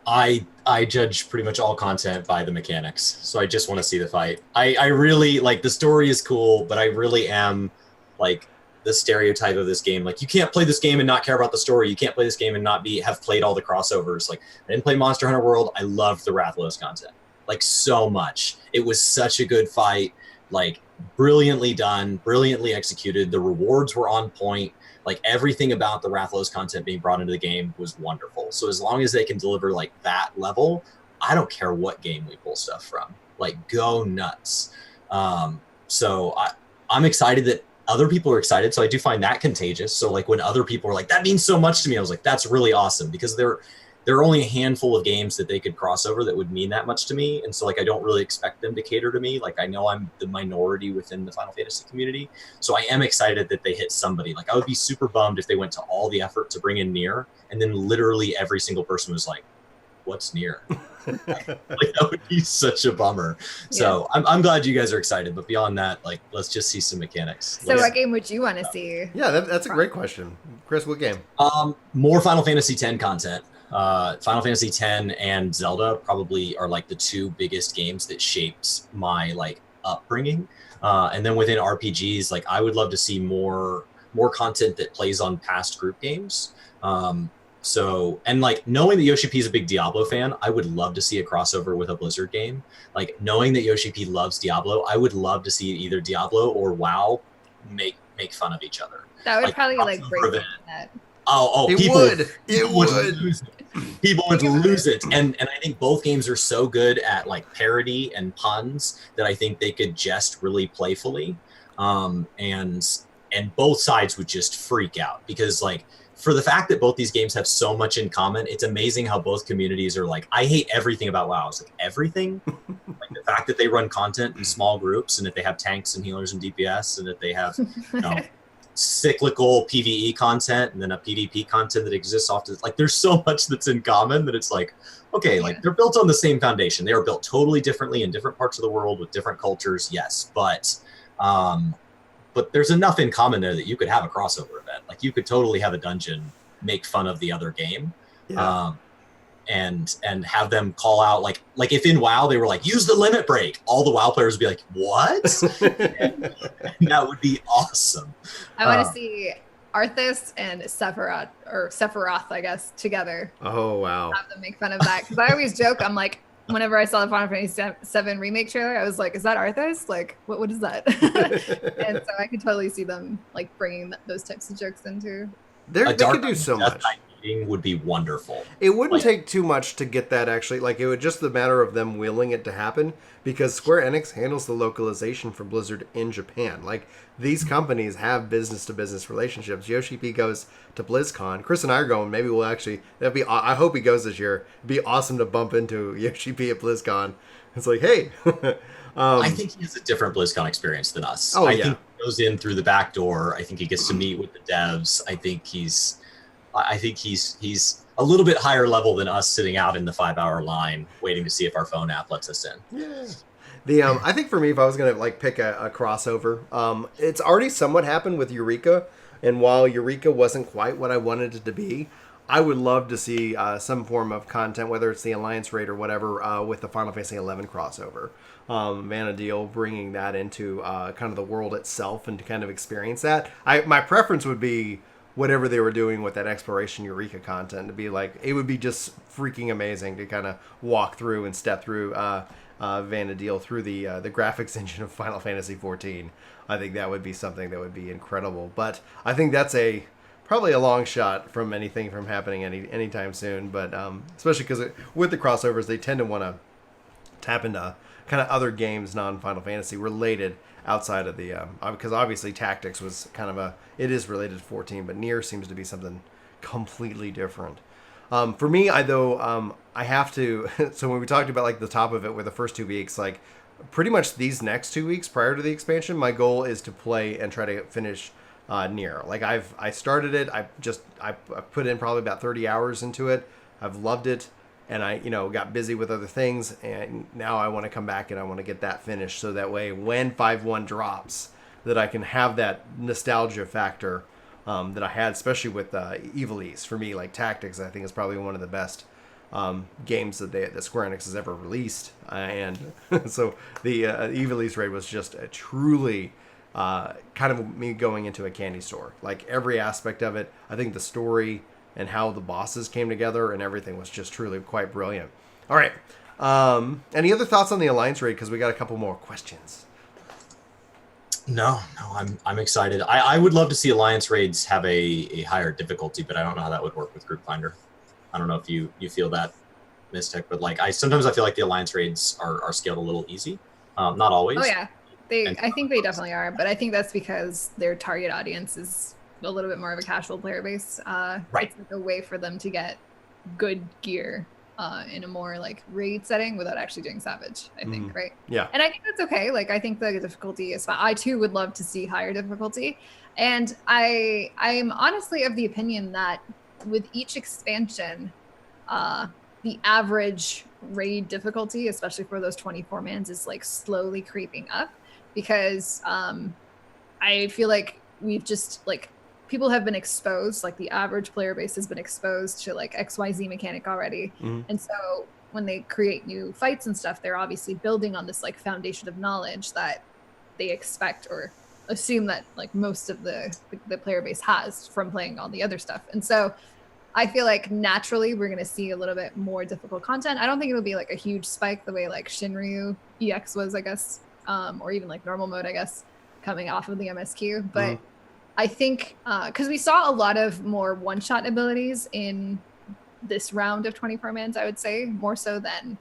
I judge pretty much all content by the mechanics. So I just want to see the fight. I really like the story is cool, but I really am like the stereotype of this game. Like you can't play this game and not care about the story. You can't play this game and not have played all the crossovers. Like I didn't play Monster Hunter World. I loved the Rathalos content like so much. It was such a good fight, like brilliantly done, brilliantly executed. The rewards were on point. Like everything about the Rathalos content being brought into the game was wonderful. So as long as they can deliver like that level, I don't care what game we pull stuff from. Like go nuts. So I'm excited that other people are excited. So I do find that contagious. So like when other people are like, that means so much to me, I was like, that's really awesome because there are only a handful of games that they could cross over that would mean that much to me. And so like, I don't really expect them to cater to me. Like I know I'm the minority within the Final Fantasy community. So I am excited that they hit somebody. Like I would be super bummed if they went to all the effort to bring in Nier and then literally every single person was like, what's Nier? Like that would be such a bummer. Yeah. So I'm glad you guys are excited, but beyond that, like, let's just see some mechanics.
So what game would you want to see?
Yeah, that's a great question. Chris, what game?
More Final Fantasy X content. Final Fantasy X and Zelda probably are like the two biggest games that shaped my like upbringing. And then within RPGs, like I would love to see more content that plays on past group games. So, and like knowing that Yoshi P is a big Diablo fan, I would love to see a crossover with a Blizzard game. Like knowing that Yoshi P loves Diablo, I would love to see either Diablo or WoW make fun of each other.
That would like, probably like break that.
People would lose it. People would lose it. And I think both games are so good at like parody and puns that I think they could jest really playfully. And both sides would just freak out because like for the fact that both these games have so much in common, it's amazing how both communities are like, I hate everything about WoW. It's like everything? Like the fact that they run content in small groups and that they have tanks and healers and DPS and that they have, you know, cyclical PvE content and then a PvP content that exists often. Like there's so much that's in common that it's like, okay, like they're built on the same foundation. They are built totally differently in different parts of the world with different cultures. Yes. But there's enough in common there that you could have a crossover event. Like you could totally have a dungeon make fun of the other game. Yeah. And have them call out like if in WoW they were like, use the limit break, all the WoW players would be like, what? and that would be awesome.
I want to see Arthas and Sephiroth, I guess, together.
Oh wow.
Have them make fun of that. Because I always joke, I'm like, whenever I saw the Final Fantasy VII remake trailer, I was like, is that Arthas? Like, what is that? And so I could totally see them like bringing those types of jokes into.
They could do so much.
Would be wonderful.
It wouldn't take too much to get that actually. Like it would just the matter of them willing it to happen because Square Enix handles the localization for Blizzard in Japan. Like these companies have business to business relationships. Yoshi P goes to BlizzCon. Chris and I are going. Maybe we'll actually. I hope he goes this year. It'd be awesome to bump into Yoshi P at BlizzCon. It's like, hey.
I think he has a different BlizzCon experience than us.
Oh,
I think he goes in through the back door. I think he gets to meet with the devs. I think he's a little bit higher level than us sitting out in the 5-hour line waiting to see if our phone app lets us in.
Yeah. I think for me, if I was gonna like pick a crossover, it's already somewhat happened with Eureka, and while Eureka wasn't quite what I wanted it to be, I would love to see some form of content, whether it's the Alliance raid or whatever, with the Final Fantasy XI crossover. Vanadil bringing that into kind of the world itself and to kind of experience that. My preference would be whatever they were doing with that exploration Eureka content, to be like, it would be just freaking amazing to kind of walk through and step through Vanadil through the graphics engine of Final Fantasy XIV. I think that would be something that would be incredible. But I think that's probably a long shot from anything from happening anytime soon. But especially because with the crossovers, they tend to want to tap into kind of other games, non-Final Fantasy related outside of the because obviously Tactics was kind of it is related to 14, but Nier seems to be something completely different. For me, I have to. So when we talked about like the top of it, were the first 2 weeks, like pretty much these next 2 weeks prior to the expansion, my goal is to play and try to finish Nier. Like I started it. I put in probably about 30 hours into it. I've loved it, and I got busy with other things, and now I want to come back and I want to get that finished, so that way when 5.1 drops, that I can have that nostalgia factor. That I had, especially with Ivalice. For me, like Tactics, I think is probably one of the best games that Square Enix has ever released. And so the Ivalice raid was just a truly kind of me going into a candy store. Like every aspect of it, I think the story and how the bosses came together and everything was just truly quite brilliant. All right. Any other thoughts on the Alliance raid? Because we got a couple more questions.
No, I'm excited. I would love to see Alliance raids have a higher difficulty, but I don't know how that would work with Group Finder. I don't know if you feel that, Mizzteq, but like sometimes I feel like the Alliance raids are scaled a little easy. Not always.
Oh yeah, I think they definitely are, but I think that's because their target audience is a little bit more of a casual player base.
Right.
It's like a way for them to get good gear in a more like raid setting without actually doing Savage, I think, right?
Yeah.
And I think that's okay. Like I think the difficulty is fine. I too would love to see higher difficulty. And I'm honestly of the opinion that with each expansion, the average raid difficulty, especially for those 24 mans, is like slowly creeping up, because I feel like we've just like people have been exposed, like the average player base has been exposed to like XYZ mechanic already. And so when they create new fights and stuff, they're obviously building on this like foundation of knowledge that they expect or assume that like most of the player base has from playing all the other stuff. And so I feel like naturally we're going to see a little bit more difficult content. I don't think it'll be like a huge spike the way like Shinryu EX was, I guess, or even like normal mode, I guess, coming off of the MSQ. But I think because we saw a lot of more one-shot abilities in this round of 24 mans, I would say, more so than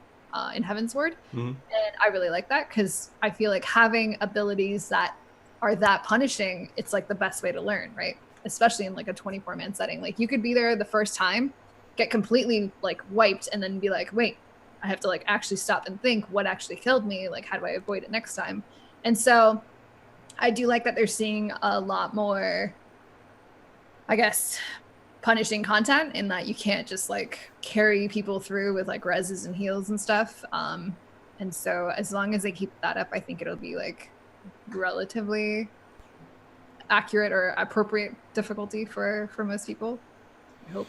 in Heavensward. And I really like that, because I feel like having abilities that are that punishing, it's like the best way to learn, right? Especially in like a 24-man setting. Like you could be there the first time, get completely like wiped, and then be like, wait, I have to like actually stop and think what actually killed me. Like, how do I avoid it next time? And so I do like that they're seeing a lot more, I guess, punishing content, in that you can't just like carry people through with like reses and heals and stuff. And so as long as they keep that up, I think it'll be like relatively accurate or appropriate difficulty for most people, I hope.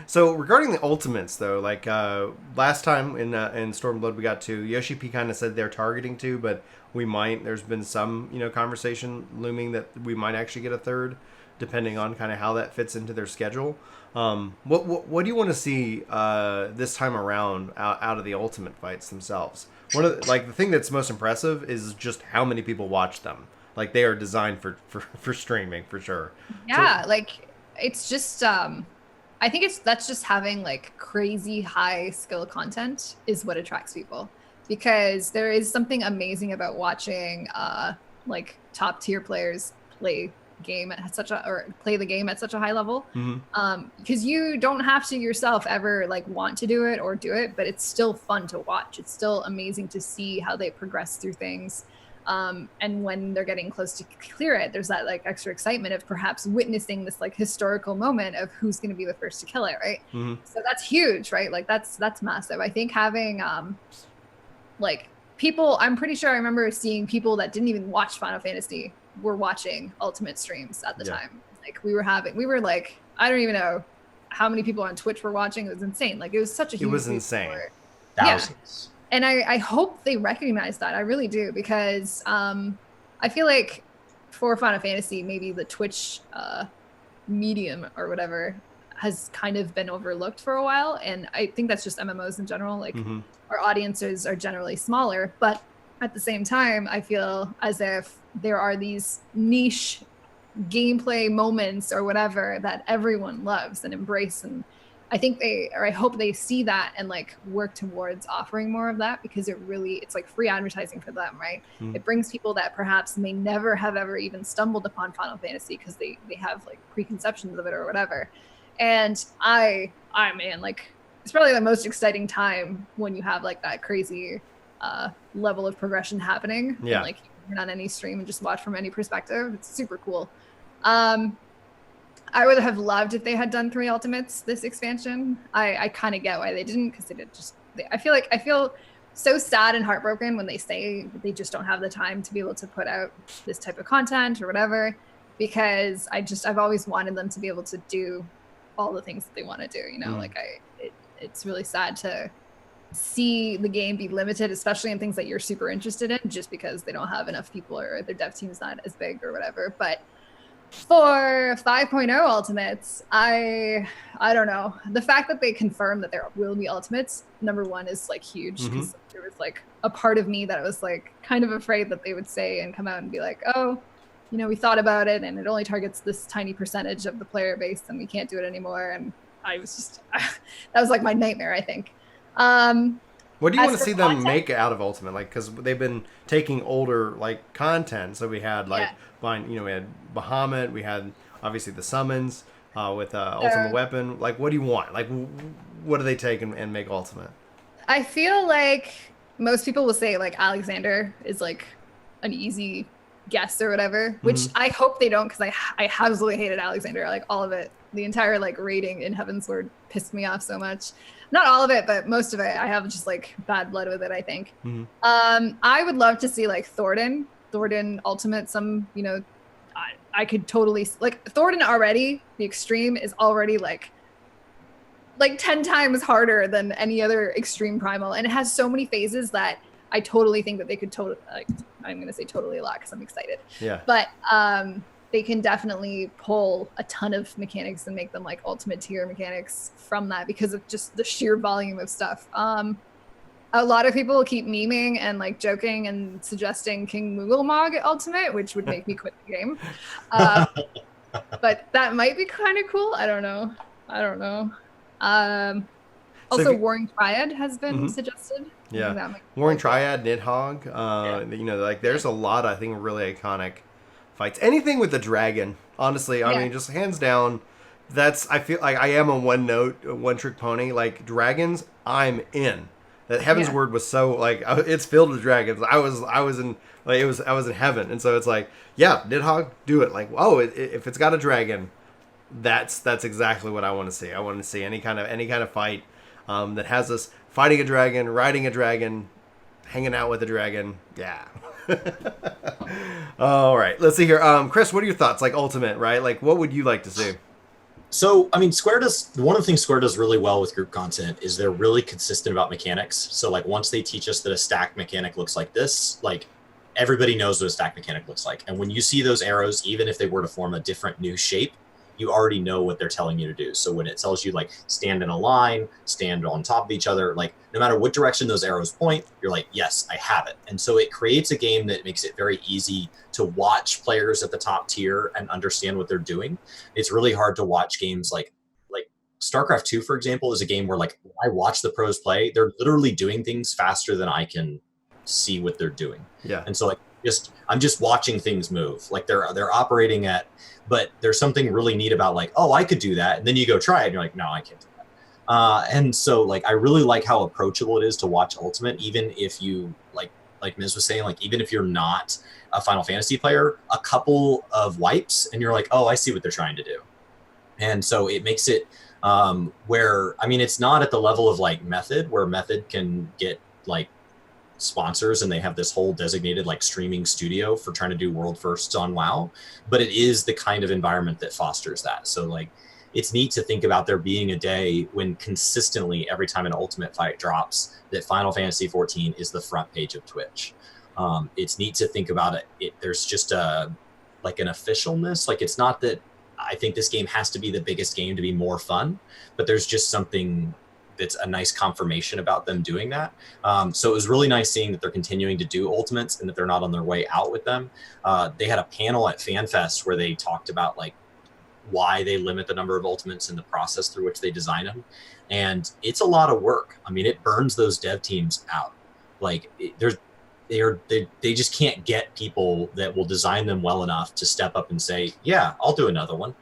So regarding the ultimates, though, like last time in Stormblood we got 2. Yoshi P kind of said they're targeting 2, but we might. There's been some conversation looming that we might actually get a 3rd, depending on kind of how that fits into their schedule. What do you want to see this time around out of the ultimate fights themselves? The thing that's most impressive is just how many people watch them. Like they are designed for streaming for sure.
Yeah, so, like it's just I think that's just having like crazy high skill content is what attracts people, because there is something amazing about watching like top tier players play the game at such a high level. Because you don't have to yourself ever like want to do it or do it, but it's still fun to watch. It's still amazing to see how they progress through things. And when they're getting close to clear it, there's that like extra excitement of perhaps witnessing this like historical moment of who's going to be the first to kill it, right? So that's huge, right? Like that's massive. I think having like people, I'm pretty sure I remember seeing people that didn't even watch Final Fantasy were watching Ultimate streams at the time. Like we were like, I don't even know how many people on Twitch were watching. It was insane. Like it was such a huge.
It was insane.
Thousands.
Yeah. And I hope they recognize that. I really do, because I feel like for Final Fantasy, maybe the Twitch medium or whatever has kind of been overlooked for a while. And I think that's just MMOs in general. Like our audiences are generally smaller, but at the same time, I feel as if there are these niche gameplay moments or whatever that everyone loves and embrace. And I think I hope they see that and like work towards offering more of that, because it's like free advertising for them, right? It brings people that perhaps may never have ever even stumbled upon Final Fantasy because they have like preconceptions of it or whatever. And I man, like it's probably the most exciting time when you have like that crazy level of progression happening.
Yeah.
And, like you can turn on any stream and just watch from any perspective. It's super cool. I would have loved if they had done 3 Ultimates this expansion. I kind of get why they didn't, because I feel so sad and heartbroken when they say that they just don't have the time to be able to put out this type of content or whatever, because I've always wanted them to be able to do all the things that they want to do, you know. Like it's really sad to see the game be limited, especially in things that you're super interested in, just because they don't have enough people or their dev team is not as big or whatever. But for 5.0 Ultimates, I don't know. The fact that they confirmed that there will be Ultimates, number one, is like huge, because there was like a part of me that was like kind of afraid that they would say and come out and be like, oh, you know, we thought about it and it only targets this tiny percentage of the player base and we can't do it anymore. And I was just, that was like my nightmare, I think.
What do you want to see them make out of Ultimate? Like, because they've been taking older like content. So we had like, we had Bahamut, we had obviously the summons with Ultimate Weapon. Like, what do you want? Like, what do they take and make Ultimate?
I feel like most people will say like Alexander is like an easy guess or whatever, which I hope they don't, because I absolutely hated Alexander, like all of it. The entire like rating in Heavensward pissed me off so much. Not all of it, but most of it. I have just like bad blood with it, I think. I would love to see like Thornton Ultimate, some, you know, I could totally, like Thornton already, the extreme is already like 10 times harder than any other extreme primal, and it has so many phases that I totally think that they could I'm going to say totally a lot because I'm excited. Yeah. But they can definitely pull a ton of mechanics and make them like ultimate tier mechanics from that, because of just the sheer volume of stuff. A lot of people keep memeing and like joking and suggesting King Moogle Ultimate, which would make me quit the game. But that might be kind of cool. I don't know. Also, Warring Triad has been suggested.
Yeah, Warring Triad, Nidhogg. You know, like there's a lot, I think, really iconic fights. Anything with the dragon, honestly. I mean, just hands down. I feel like I am a one trick pony. Like dragons, I'm in. That Heavensward was so like it's filled with dragons. I was in heaven, and so it's like, yeah, Nidhogg, do it. Like, oh, if it's got a dragon, that's exactly what I want to see. I want to see any kind of fight that has us fighting a dragon, riding a dragon, hanging out with a dragon. Yeah. All right, let's see here. Chris, what are your thoughts? Like Ultimate, right? Like, what would you like to see?
So, I mean, one of the things Square does really well with group content is they're really consistent about mechanics. So, like, once they teach us that a stack mechanic looks like this, like, everybody knows what a stack mechanic looks like. And when you see those arrows, even if they were to form a different new shape, you already know what they're telling you to do. So when it tells you, like, stand in a line, stand on top of each other, like, no matter what direction those arrows point, you're like, yes, I have it. And so it creates a game that makes it very easy to watch players at the top tier and understand what they're doing. It's really hard to watch games like StarCraft 2, for example, is a game where, like, I watch the pros play, they're literally doing things faster than I can see what they're doing. Yeah. And so, like, I'm just watching things move. Like, they're operating at, but there's something really neat about, like, oh, I could do that. And then you go try it and you're like, no, I can't do that. And so, like, I really like how approachable it is to watch Ultimate, even if you, like Miz was saying, like, even if you're not a Final Fantasy player, a couple of wipes and you're like, oh, I see what they're trying to do. And so it makes it where, I mean, it's not at the level of like Method, where Method can get like sponsors and they have this whole designated like streaming studio for trying to do world firsts on WoW, but it is the kind of environment that fosters that. So like, it's neat to think about there being a day when consistently every time an ultimate fight drops, that Final Fantasy XIV is the front page of Twitch. It's neat to think about it. There's just like an officialness. Like, it's not that I think this game has to be the biggest game to be more fun, but there's just something that's a nice confirmation about them doing that. So it was really nice seeing that they're continuing to do ultimates and that they're not on their way out with them. They had a panel at FanFest where they talked about like why they limit the number of ultimates and the process through which they design them. And it's a lot of work. I mean, it burns those dev teams out. Like, they just can't get people that will design them well enough to step up and say, yeah, I'll do another one.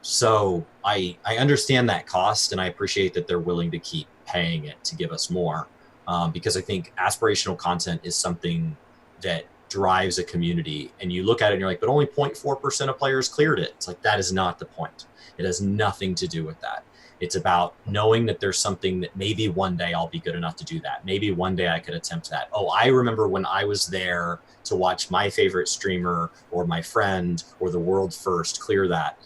So I understand that cost, and I appreciate that they're willing to keep paying it to give us more, because I think aspirational content is something that drives a community. And you look at it and you're like, but only 0.4% of players cleared it. It's like, that is not the point. It has nothing to do with that. It's about knowing that there's something that maybe one day I'll be good enough to do that. Maybe one day I could attempt that. Oh, I remember when I was there to watch my favorite streamer or my friend or the world first clear that.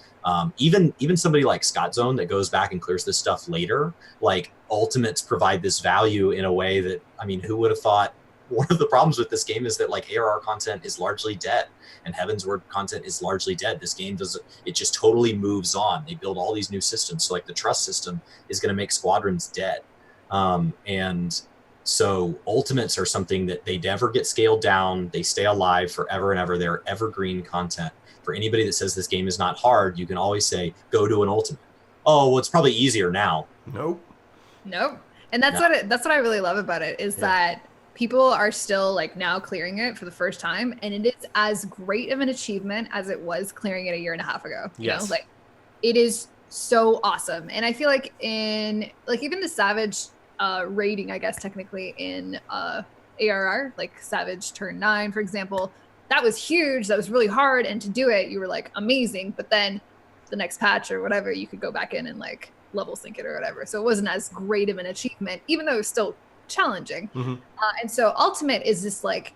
Even somebody like Scott Zone that goes back and clears this stuff later, like, ultimates provide this value in a way that, I mean, who would have thought? One of the problems with this game is that like ARR content is largely dead and Heaven's Word content is largely dead. This game it just totally moves on. They build all these new systems. So like the trust system is going to make squadrons dead. And so ultimates are something that they never get scaled down. They stay alive forever and ever. They're evergreen content. For anybody that says this game is not hard, you can always say, go to an ultimate. Oh, well, it's probably easier now.
Nope.
And that's what I really love about it is that people are still like now clearing it for the first time, and it is as great of an achievement as it was clearing it a year and a half ago. You know, like, it is so awesome. And I feel like in like even the Savage rating, I guess technically in ARR, like Savage Turn 9, for example, that was huge. That was really hard, and to do it, you were like amazing. But then the next patch or whatever, you could go back in and like level sync it or whatever. So it wasn't as great of an achievement, even though it was still challenging. And so ultimate is this like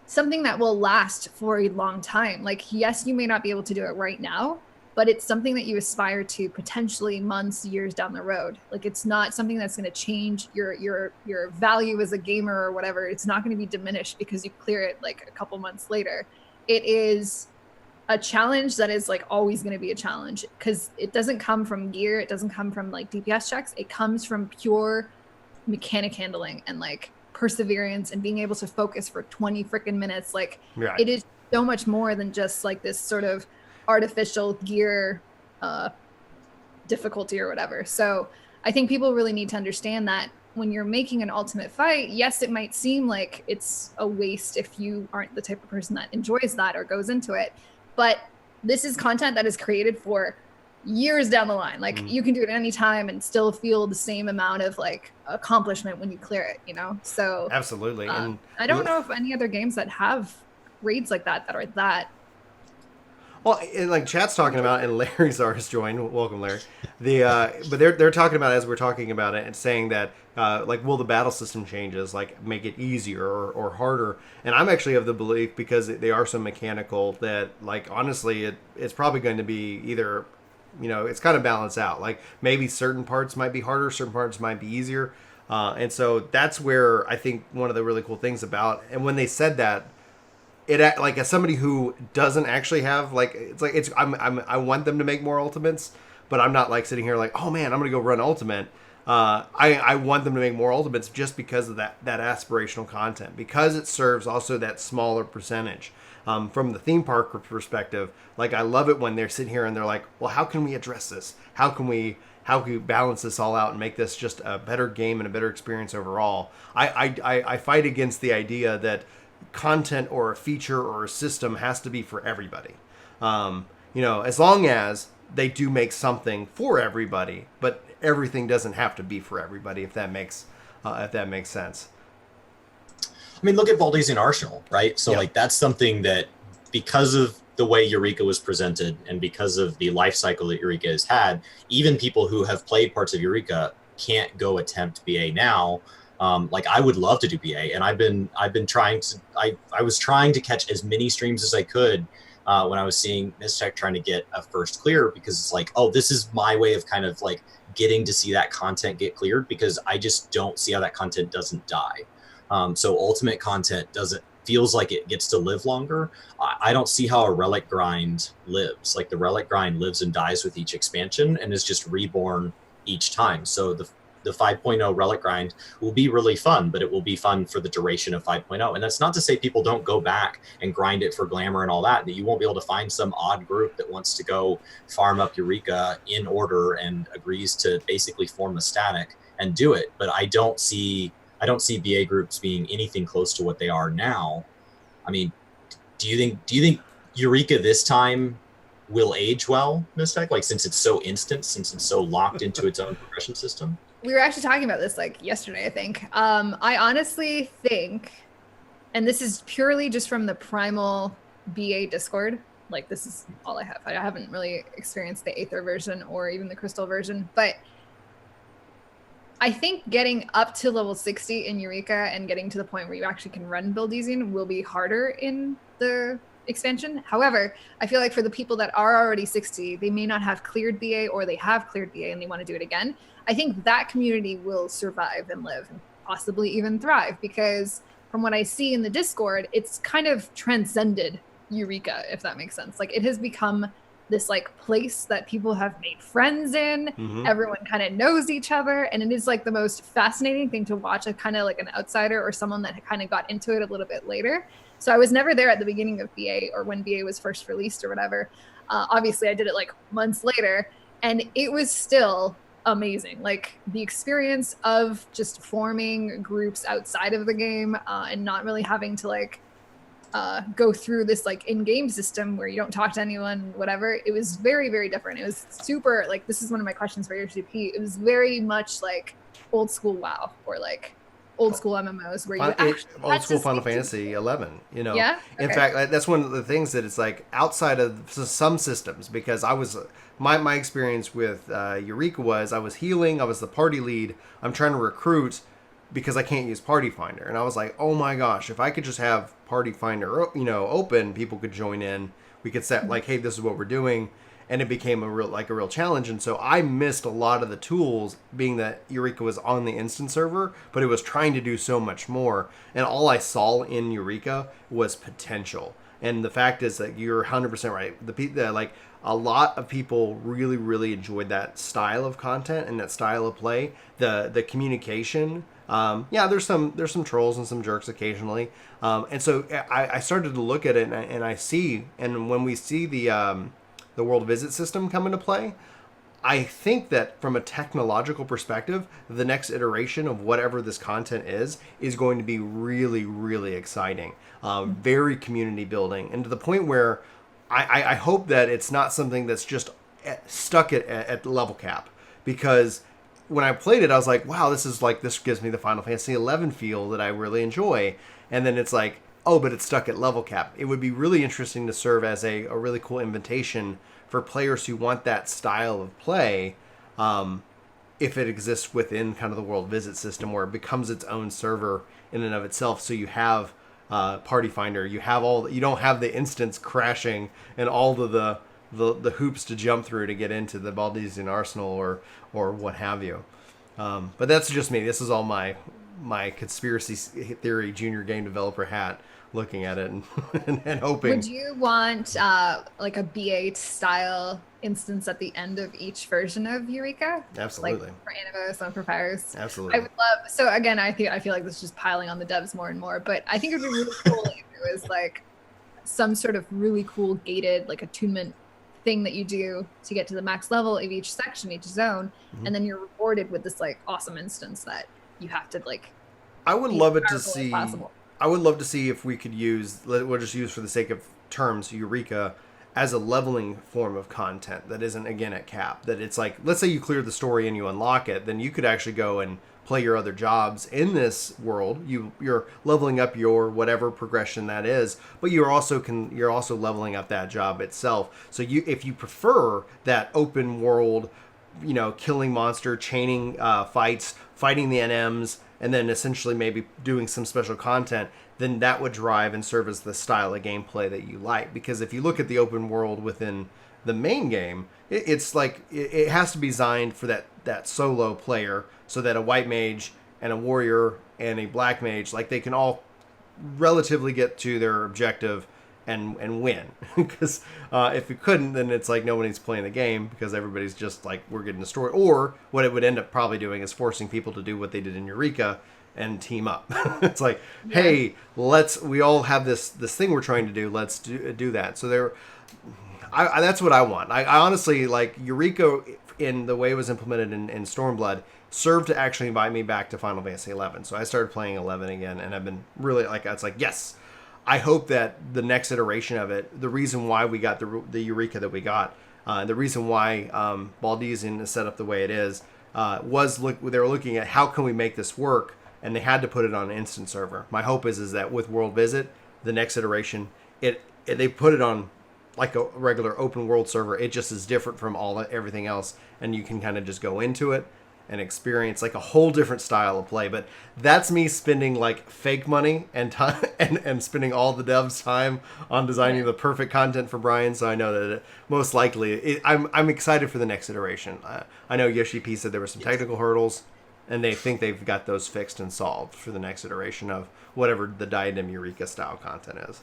something that will last for a long time. Like, yes, you may not be able to do it right now, but it's something that you aspire to potentially months, years down the road. Like, it's not something that's going to change your value as a gamer or whatever. It's not going to be diminished because you clear it like a couple months later. It is a challenge that is like always going to be a challenge because it doesn't come from gear. It doesn't come from like DPS checks. It comes from pure mechanic handling and like perseverance and being able to focus for 20 freaking minutes. Like, it is so much more than just like this sort of artificial gear difficulty or whatever. So I think people really need to understand that when you're making an ultimate fight, yes, it might seem like it's a waste if you aren't the type of person that enjoys that or goes into it, but this is content that is created for years down the line. Like, you can do it any time and still feel the same amount of like accomplishment when you clear it, you know? So
absolutely. And
I don't know if any other games that have raids like that are that.
Well, and like chat's talking about, and Larry's already joined. Welcome, Larry. But they're talking about, as we're talking about it, and saying that like, will the battle system changes like make it easier or harder? And I'm actually of the belief, because they are so mechanical, that like honestly it's probably going to be either, you know, it's kind of balanced out. Like, maybe certain parts might be harder, certain parts might be easier. And so that's where I think one of the really cool things about, and when they said that, it like, as somebody who doesn't actually have like, I want them to make more ultimates, but I'm not like sitting here like, oh man, I'm gonna go run ultimate. I want them to make more ultimates just because of that aspirational content, because it serves also that smaller percentage. From the theme park perspective, like, I love it when they're sitting here and they're like, well, how can we address this? How can we balance this all out and make this just a better game and a better experience overall? I fight against the idea that content or a feature or a system has to be for everybody. You know, as long as they do make something for everybody, but everything doesn't have to be for everybody, if that makes sense.
I mean, look at Baldizian Arsenal, right? So like, that's something that, because of the way Eureka was presented and because of the life cycle that Eureka has had, even people who have played parts of Eureka can't go attempt BA now Like I would love to do BA, and I've been trying to. I was trying to catch as many streams as I could when I was seeing Mizzteq trying to get a first clear, because it's like, oh, this is my way of kind of like getting to see that content get cleared, because I just don't see how that content doesn't die. So ultimate content feels like it gets to live longer. I don't see how a relic grind lives. Like the relic grind lives and dies with each expansion and is just reborn each time. So the 5.0 relic grind will be really fun, but it will be fun for the duration of 5.0. And that's not to say people don't go back and grind it for glamour and all that you won't be able to find some odd group that wants to go farm up Eureka in order and agrees to basically form a static and do it. But I don't see BA groups being anything close to what they are now. I mean, do you think Eureka this time will age well, Mizzteq? Like, since it's so instant, since it's so locked into its own progression system?
We were actually talking about this like yesterday, I think. I honestly think, and this is purely just from the primal BA Discord, like this is all I have. I haven't really experienced the Aether version or even the Crystal version, but I think getting up to level 60 in Eureka and getting to the point where you actually can run build using will be harder in the expansion. However, I feel like for the people that are already 60, they may not have cleared BA, or they have cleared BA and they want to do it again. I think that community will survive and live and possibly even thrive, because from what I see in the Discord, it's kind of transcended Eureka, if that makes sense. Like it has become this like place that people have made friends in.
Mm-hmm.
Everyone kind of knows each other, and it is like the most fascinating thing to watch, a kind of like an outsider or someone that kind of got into it a little bit later. So I was never there at the beginning of BA or when BA was first released or whatever. Obviously I did it like months later, and it was still amazing. Like the experience of just forming groups outside of the game and not really having to like go through this like in-game system where you don't talk to anyone, whatever. It was very, very different. It was super, like, this is one of my questions for your GP. It was very much like old school WoW or like old school MMOs where you actually
old school Final Fantasy 11, you know.
Yeah? Okay.
In fact, that's one of the things that it's like outside of some systems, because I was my experience with Eureka was I was healing, I was the party lead, I'm trying to recruit because I can't use Party Finder, and I was like, oh my gosh, if I could just have Party Finder, you know, open, people could join in. We could set like, hey, this is what we're doing, and it became a real challenge. And so I missed a lot of the tools, being that Eureka was on the instant server, but it was trying to do so much more, and all I saw in Eureka was potential. And the fact is that you're 100% right. The like a lot of people really, really enjoyed that style of content and that style of play. The communication. Yeah, there's some trolls and some jerks occasionally, and so I started to look at it and I see, and when we see the world visit system come into play, I think that from a technological perspective, the next iteration of whatever this content is going to be really, really exciting, very community building, and to the point where I hope that it's not something that's just stuck at level cap, because when I played it, I was like, wow, this gives me the Final Fantasy 11 feel that I really enjoy. And then it's like, oh, but it's stuck at level cap. It would be really interesting to serve as a really cool invitation for players who want that style of play, if it exists within kind of the world visit system, where it becomes its own server in and of itself. So you have Party Finder, you don't have the instance crashing and all of the hoops to jump through to get into the Baldesian Arsenal or what have you. But that's just me. This is all my conspiracy theory junior game developer hat, looking at it and hoping.
Would you want like a BA style instance at the end of each version of Eureka?
Absolutely.
Like for Anivos and for Fires.
Absolutely.
I would love. So again, I feel like this is just piling on the devs more and more. But I think it would be really cool if it was like some sort of really cool gated like attunement thing that you do to get to the max level of each section, each zone, and then you're rewarded with this like awesome instance that you have to like.
I would love it to see. I would love to see if we could use. We'll just use for the sake of terms, Eureka as a leveling form of content that isn't again at cap. That it's like, let's say you clear the story and you unlock it, then you could actually go and play your other jobs in this world. You're leveling up your whatever progression that is, but you're also leveling up that job itself. So if you prefer that open world, you know, killing monster, chaining fights, fighting the NMs, and then essentially maybe doing some special content, then that would drive and serve as the style of gameplay that you like. Because if you look at the open world within the main game, it's like it has to be designed for that solo player, so that a white mage and a warrior and a black mage, like, they can all relatively get to their objective and win. Because if you couldn't, then it's like nobody's playing the game, because everybody's just like, we're getting destroyed. Or what it would end up probably doing is forcing people to do what they did in Eureka and team up. It's like, hey, we all have this thing we're trying to do. Let's do that. So that's what I want. I honestly, like, Eureka, in the way it was implemented in Stormblood, served to actually invite me back to Final Fantasy 11. So I started playing 11 again, and I've been really, like, it's like, yes, I hope that the next iteration of it, the reason why we got the Eureka that we got, the reason why Baldesion is set up the way it is, they were looking at how can we make this work, and they had to put it on an instant server. My hope is that with World Visit, the next iteration, they put it on like a regular open world server. It just is different from everything else, and you can kind of just go into it and experience like a whole different style of play. But that's me spending like fake money and time and spending all the devs' time on designing the perfect content for Brian. So I know that most likely I'm excited for the next iteration. I know Yoshi P said there were some technical hurdles, and they think they've got those fixed and solved for the next iteration of whatever the Diadem Eureka style content is.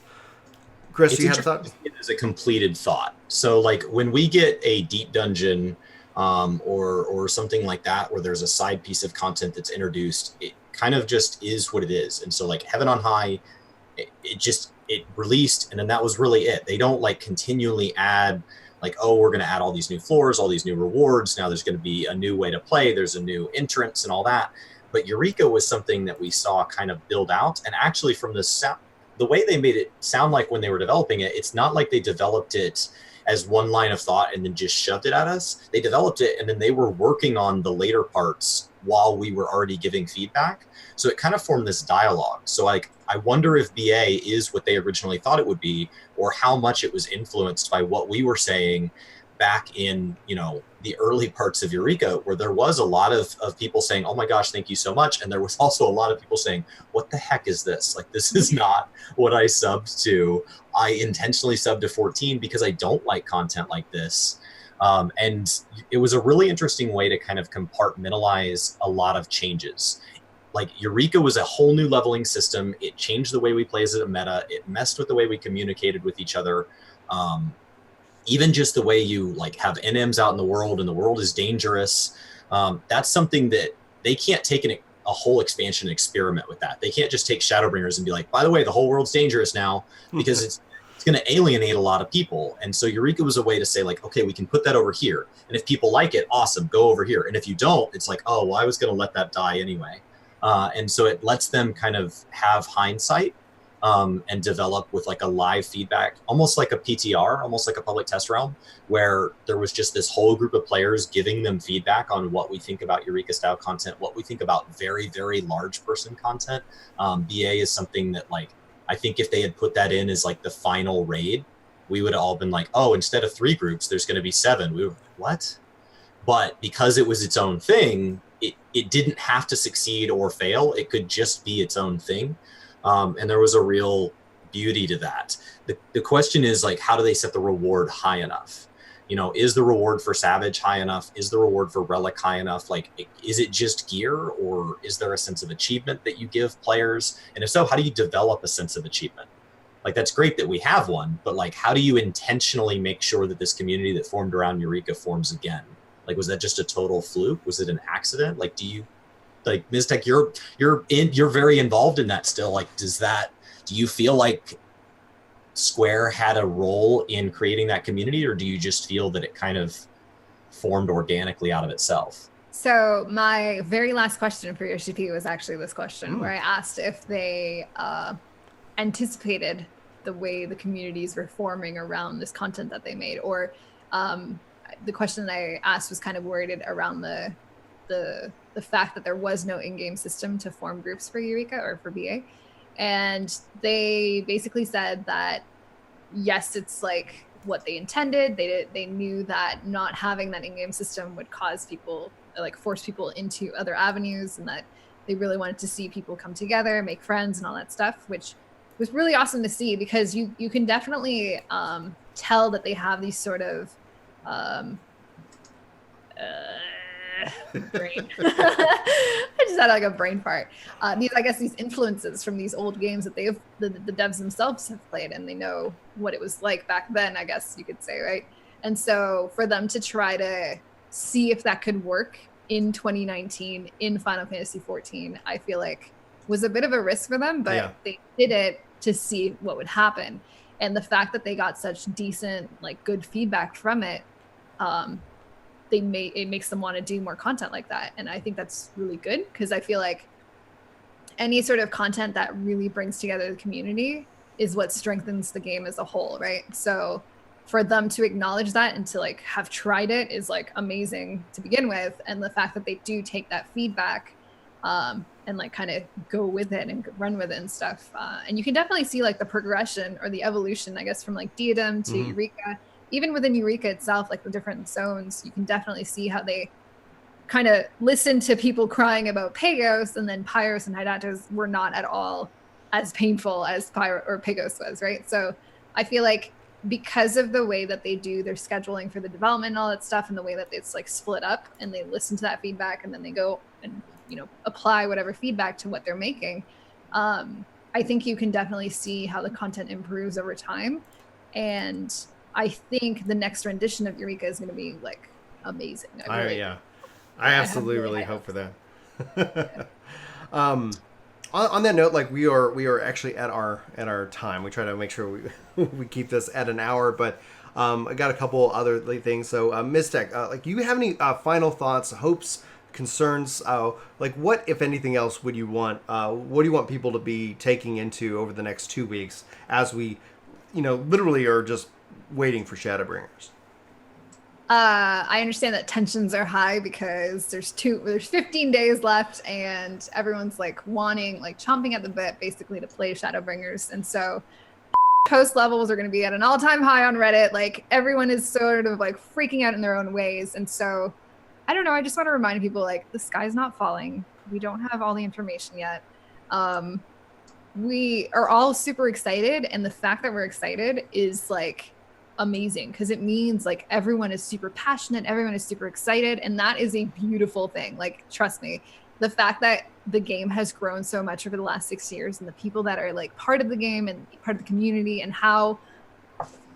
Chris, you had a thought?
It is a completed thought. So like when we get a deep dungeon or something like that, where there's a side piece of content that's introduced, it kind of just is what it is. And so like Heaven on High, it released, and then that was really it. They don't like continually add like, oh, we're going to add all these new floors, all these new rewards. Now there's going to be a new way to play. There's a new entrance and all that. But Eureka was something that we saw kind of build out. And actually from the way they made it sound like when they were developing it, it's not like they developed it as one line of thought and then just shoved it at us. They developed it, and then they were working on the later parts while we were already giving feedback. So it kind of formed this dialogue. So like, I wonder if BA is what they originally thought it would be, or how much it was influenced by what we were saying back in, the early parts of Eureka, where there was a lot of people saying, oh my gosh, thank you so much. And there was also a lot of people saying, what the heck is this? Like, this is not what I subbed to. I intentionally subbed to 14 because I don't like content like this. And it was a really interesting way to kind of compartmentalize a lot of changes. Like Eureka was a whole new leveling system. It changed the way we play as a meta. It messed with the way we communicated with each other. Even just the way you like have NMs out in the world, and the world is dangerous. That's something that they can't take a whole expansion and experiment with that. They can't just take Shadowbringers and be like, by the way, the whole world's dangerous now, because it's going to alienate a lot of people. And so Eureka was a way to say like, okay, we can put that over here. And if people like it, awesome, go over here. And if you don't, it's like, oh, well, I was going to let that die anyway. And so it lets them kind of have hindsight and develop with like a live feedback, almost like a PTR, almost like a public test realm, where there was just this whole group of players giving them feedback on what we think about Eureka style content, what we think about very, very large person content. BA is something that like, I think if they had put that in as like the final raid, we would have all been like, oh, instead of 3 groups, there's going to be 7. We were like, what? But because it was its own thing, it didn't have to succeed or fail. It could just be its own thing. And there was a real beauty to that. The question is like, how do they set the reward high enough? Is the reward for Savage high enough? Is the reward for Relic high enough? Like, is it just gear, or is there a sense of achievement that you give players? And if so, how do you develop a sense of achievement? Like, that's great that we have one, but like, how do you intentionally make sure that this community that formed around Eureka forms again? Like, was that just a total fluke? Was it an accident? Like, like Mizzteq, you're very involved in that still. Like, do you feel like Square had a role in creating that community, or do you just feel that it kind of formed organically out of itself?
So my very last question for your GP was actually this question, where I asked if they anticipated the way the communities were forming around this content that they made, or the question that I asked was kind of worded around the fact that there was no in-game system to form groups for Eureka or for BA. And they basically said that, yes, it's like what they intended. They knew that not having that in-game system would cause people, like force people into other avenues, and that they really wanted to see people come together, make friends and all that stuff, which was really awesome to see, because you can definitely tell that they have these sort of brain. I just had like a brain fart. These influences from these old games that the devs themselves have played, and they know what it was like back then, I guess you could say, right? And so for them to try to see if that could work in 2019 in Final Fantasy 14, I feel like was a bit of a risk for them, but they did it to see what would happen. And the fact that they got such decent, like, good feedback from it, it makes them want to do more content like that. And I think that's really good, because I feel like any sort of content that really brings together the community is what strengthens the game as a whole, right? So for them to acknowledge that and to like have tried it is like amazing to begin with. And the fact that they do take that feedback and like kind of go with it and run with it and stuff. And you can definitely see like the progression or the evolution, I guess, from like Diadem to Eureka. Even within Eureka itself, like the different zones, you can definitely see how they kind of listen to people crying about Pagos, and then Pyros and Hydatos were not at all as painful as Pagos was, right? So I feel like because of the way that they do their scheduling for the development and all that stuff, and the way that it's like split up, and they listen to that feedback and then they go and, you know, apply whatever feedback to what they're making, I think you can definitely see how the content improves over time. And I think the next rendition of Eureka is going to be like amazing.
I absolutely really hope for that. On that note, like we are actually at our time. We try to make sure we keep this at an hour, but I got a couple other things. So Mizzteq, like, you have any final thoughts, hopes, concerns? Like, what, if anything else, would you want? What do you want people to be taking into over the next 2 weeks as we, literally are just waiting for Shadowbringers?
I understand that tensions are high because there's 15 days left, and everyone's like chomping at the bit basically to play Shadowbringers. And so post levels are going to be at an all-time high on Reddit. Like, everyone is sort of like freaking out in their own ways. And so I don't know, I just want to remind people, like, the sky's not falling. We don't have all the information yet. We are all super excited, and the fact that we're excited is like amazing, because it means like everyone is super passionate, everyone is super excited, and that is a beautiful thing. Like, trust me, the fact that the game has grown so much over the last 6 years, and the people that are like part of the game and part of the community, and how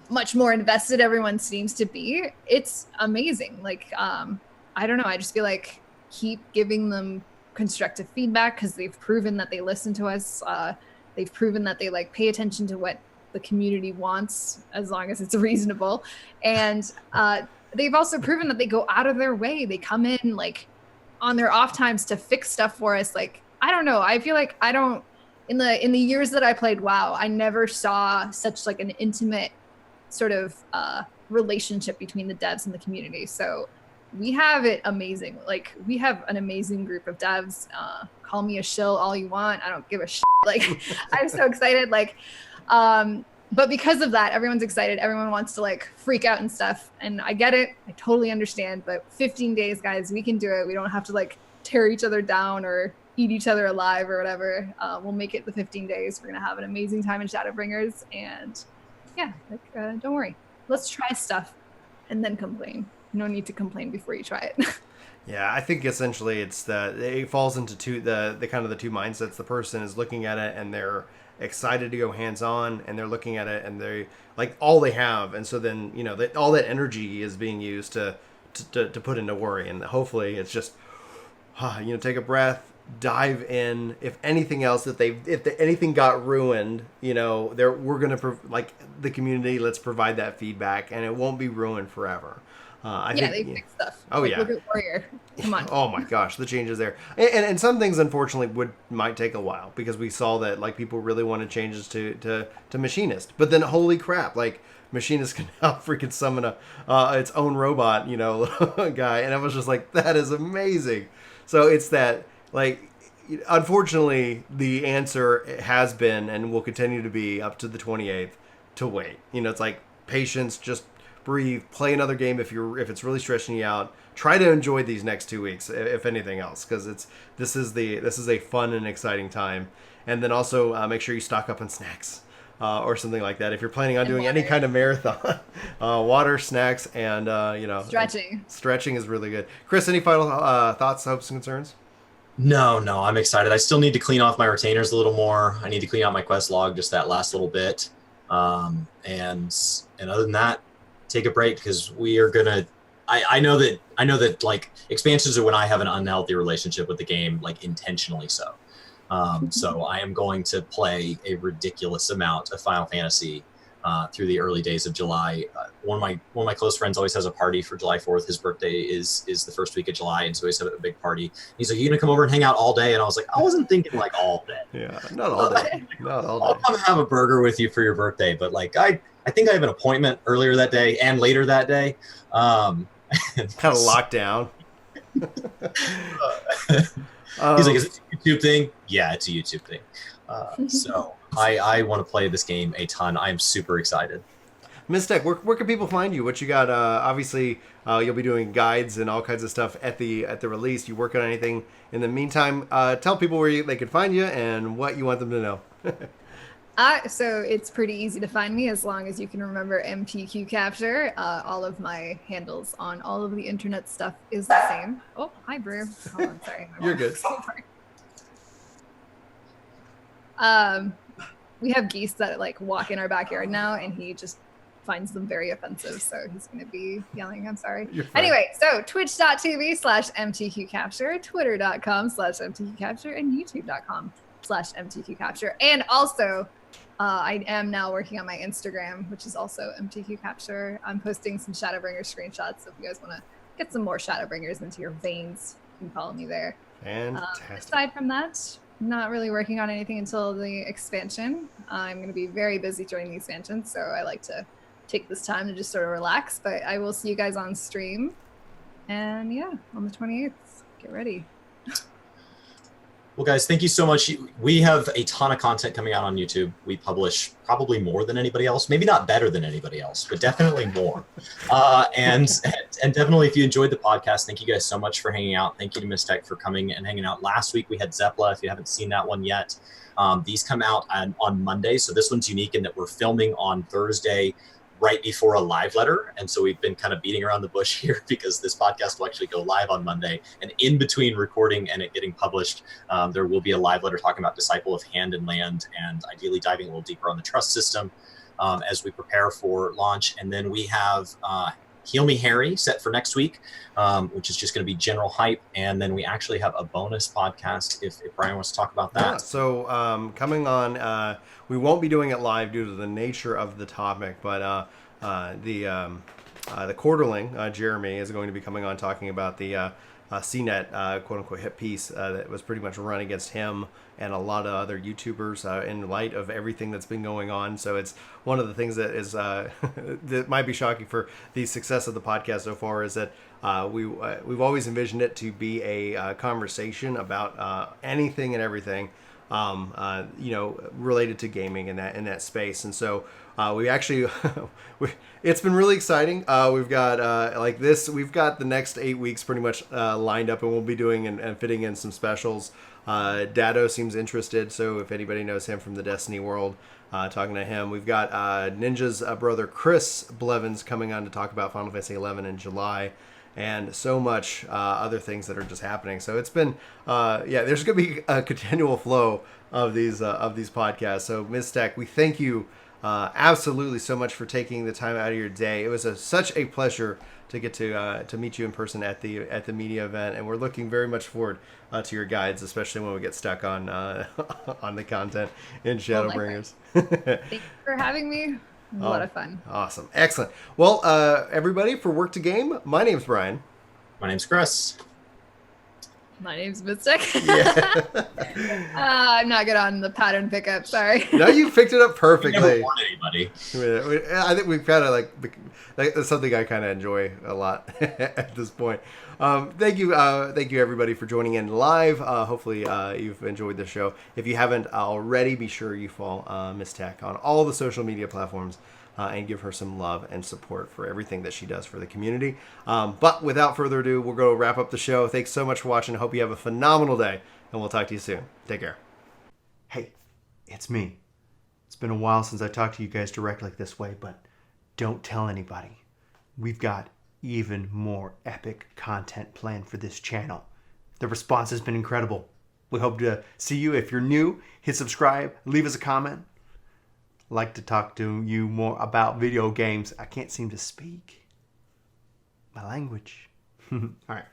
much more invested everyone seems to be, it's amazing. Like, I don't know, I just feel like keep giving them constructive feedback, because they've proven that they listen to us. They've proven that they like pay attention to what the community wants, as long as it's reasonable. And they've also proven that they go out of their way. They come in like on their off times to fix stuff for us. Like, I don't know, I feel like in the years that I played WoW, I never saw such like an intimate sort of relationship between the devs and the community. So we have it amazing. Like, we have an amazing group of devs. Call me a shill all you want, I don't give a shit. Like, I'm so excited. Like, but because of that, everyone's excited. Everyone wants to like freak out and stuff. And I get it. I totally understand. But 15 days, guys, we can do it. We don't have to like tear each other down or eat each other alive or whatever. We'll make it the 15 days. We're going to have an amazing time in Shadowbringers. And yeah, like, don't worry. Let's try stuff and then complain. No need to complain before you try it.
Yeah, I think essentially it falls into the kind of the two mindsets. The person is looking at it and they're excited to go hands-on, and they're looking at it and they like all they have, and so then all that energy is being used to put into worry. And hopefully it's just take a breath, dive in. If anything else, if anything got ruined, we're gonna like the community, let's provide that feedback, and it won't be ruined forever. I think
they fix stuff.
Oh,
like,
yeah.
Look at Warrior. Come on.
Oh my gosh, the changes there, and some things unfortunately might take a while, because we saw that like people really wanted changes to Machinist, but then holy crap, like Machinist can now freaking summon its own robot, guy, and I was just like, that is amazing. So it's that, like, unfortunately the answer has been and will continue to be up to the 28th to wait. It's like patience, just breathe, play another game if it's really stressing you out. Try to enjoy these next 2 weeks, if anything else, because this is a fun and exciting time. And then also make sure you stock up on snacks or something like that if you're planning on doing any kind of marathon. Water, snacks, and Stretching is really good. Chris, any final thoughts, hopes, and concerns?
No, I'm excited. I still need to clean off my retainers a little more. I need to clean out my quest log just that last little bit. And other than that, take a break, because we are gonna. I know that like expansions are when I have an unhealthy relationship with the game, like intentionally so. So I am going to play a ridiculous amount of Final Fantasy through the early days of July. One of my close friends always has a party for July 4th. His birthday is the first week of July, and so we always have a big party. He's like, "You gonna come over and hang out all day?" And I was like, "I wasn't thinking like all day.
Yeah, not all day. Not all day.
I'll come have a burger with you for your birthday, but like I think I have an appointment earlier that day and later that day."
Kind of locked down.
He's like, "Is it a YouTube thing?" Yeah, it's a YouTube thing. So I want to play this game a ton. I'm super excited.
Mizzteq, where can people find you? What you got? Obviously, you'll be doing guides and all kinds of stuff at the release. You work on anything in the meantime? Tell people where they can find you and what you want them to know.
So it's pretty easy to find me as long as you can remember MTQcapture. All of my handles on all of the internet stuff is the same. Oh, hi, Brew. Hold on, sorry.
You're good.
We have geese that like walk in our backyard now, and he just finds them very offensive, so he's going to be yelling. I'm sorry. Anyway, so twitch.tv/MTQcapture, twitter.com/MTQcapture, and youtube.com/MTQcapture. And also, I am now working on my Instagram, which is also MTQcapture. I'm posting some Shadowbringers screenshots, so if you guys want to get some more Shadowbringers into your veins, you can follow me there.
Fantastic.
Aside from that, not really working on anything until the expansion. I'm going to be very busy during the expansion, so I like to take this time to just sort of relax. But I will see you guys on stream. And yeah, on the 28th. Get ready.
Well, guys, thank you so much. We have a ton of content coming out on YouTube. We publish probably more than anybody else. Maybe not better than anybody else, but definitely more. And definitely, if you enjoyed the podcast, thank you guys so much for hanging out. Thank you to Mizzteq for coming and hanging out. Last week, we had Zepla. If you haven't seen that one yet, these come out on Monday. So this one's unique in that we're filming on Thursday, right before a live letter. And so we've been kind of beating around the bush here because this podcast will actually go live on Monday. And in between recording and it getting published, there will be a live letter talking about Disciple of Hand and Land, and ideally diving a little deeper on the trust system as we prepare for launch. And then we have Heal Me Harry set for next week, which is just going to be general hype. And then we actually have a bonus podcast if Brian wants to talk about that.
Yeah, so coming on, we won't be doing it live due to the nature of the topic, but the quarterling, Jeremy, is going to be coming on talking about the CNET quote-unquote hit piece that was pretty much run against him and a lot of other YouTubers in light of everything that's been going on. So it's one of the things that is that might be shocking for the success of the podcast so far is that we've always envisioned it to be a conversation about anything and everything related to gaming in that space. And so we actually it's been really exciting. We've got we've got the next 8 weeks pretty much lined up, and we'll be doing and fitting in some specials. Dado seems interested, so if anybody knows him from the Destiny world, talking to him. We've got Ninja's brother Chris Blevins coming on to talk about Final Fantasy XI in July, and so much other things that are just happening. So it's been there's going to be a continual flow of these podcasts. So Mizzteq, we thank you absolutely so much for taking the time out of your day. It was such a pleasure to get to meet you in person at the media event, and we're looking very much forward to your guides, especially when we get stuck on on the content in Shadowbringers.
Thank you for having me. A lot of fun.
Awesome. Excellent. Well, everybody, for Work to Game, my name's Brian.
My name's Chris.
My name's Mizzteq.
Yeah.
I'm not good on the pattern pickup. Sorry.
No, you picked it up perfectly.
Never want anybody.
I think we've kind of that's something I kind of enjoy a lot at this point. Thank you everybody for joining in live. Hopefully you've enjoyed the show. If you haven't already, be sure you follow Mizzteq on all the social media platforms and give her some love and support for everything that she does for the community. But without further ado, we'll go wrap up the show. Thanks so much for watching. Hope you have a phenomenal day, and we'll talk to you soon. Take care. Hey, it's me. It's been a while since I talked to you guys directly this way, but don't tell anybody. We've got even more epic content planned for this channel. The response has been incredible. We hope to see you. If you're new, hit subscribe, leave us a comment. I'd like to talk to you more about video games. I can't seem to speak my language. All right.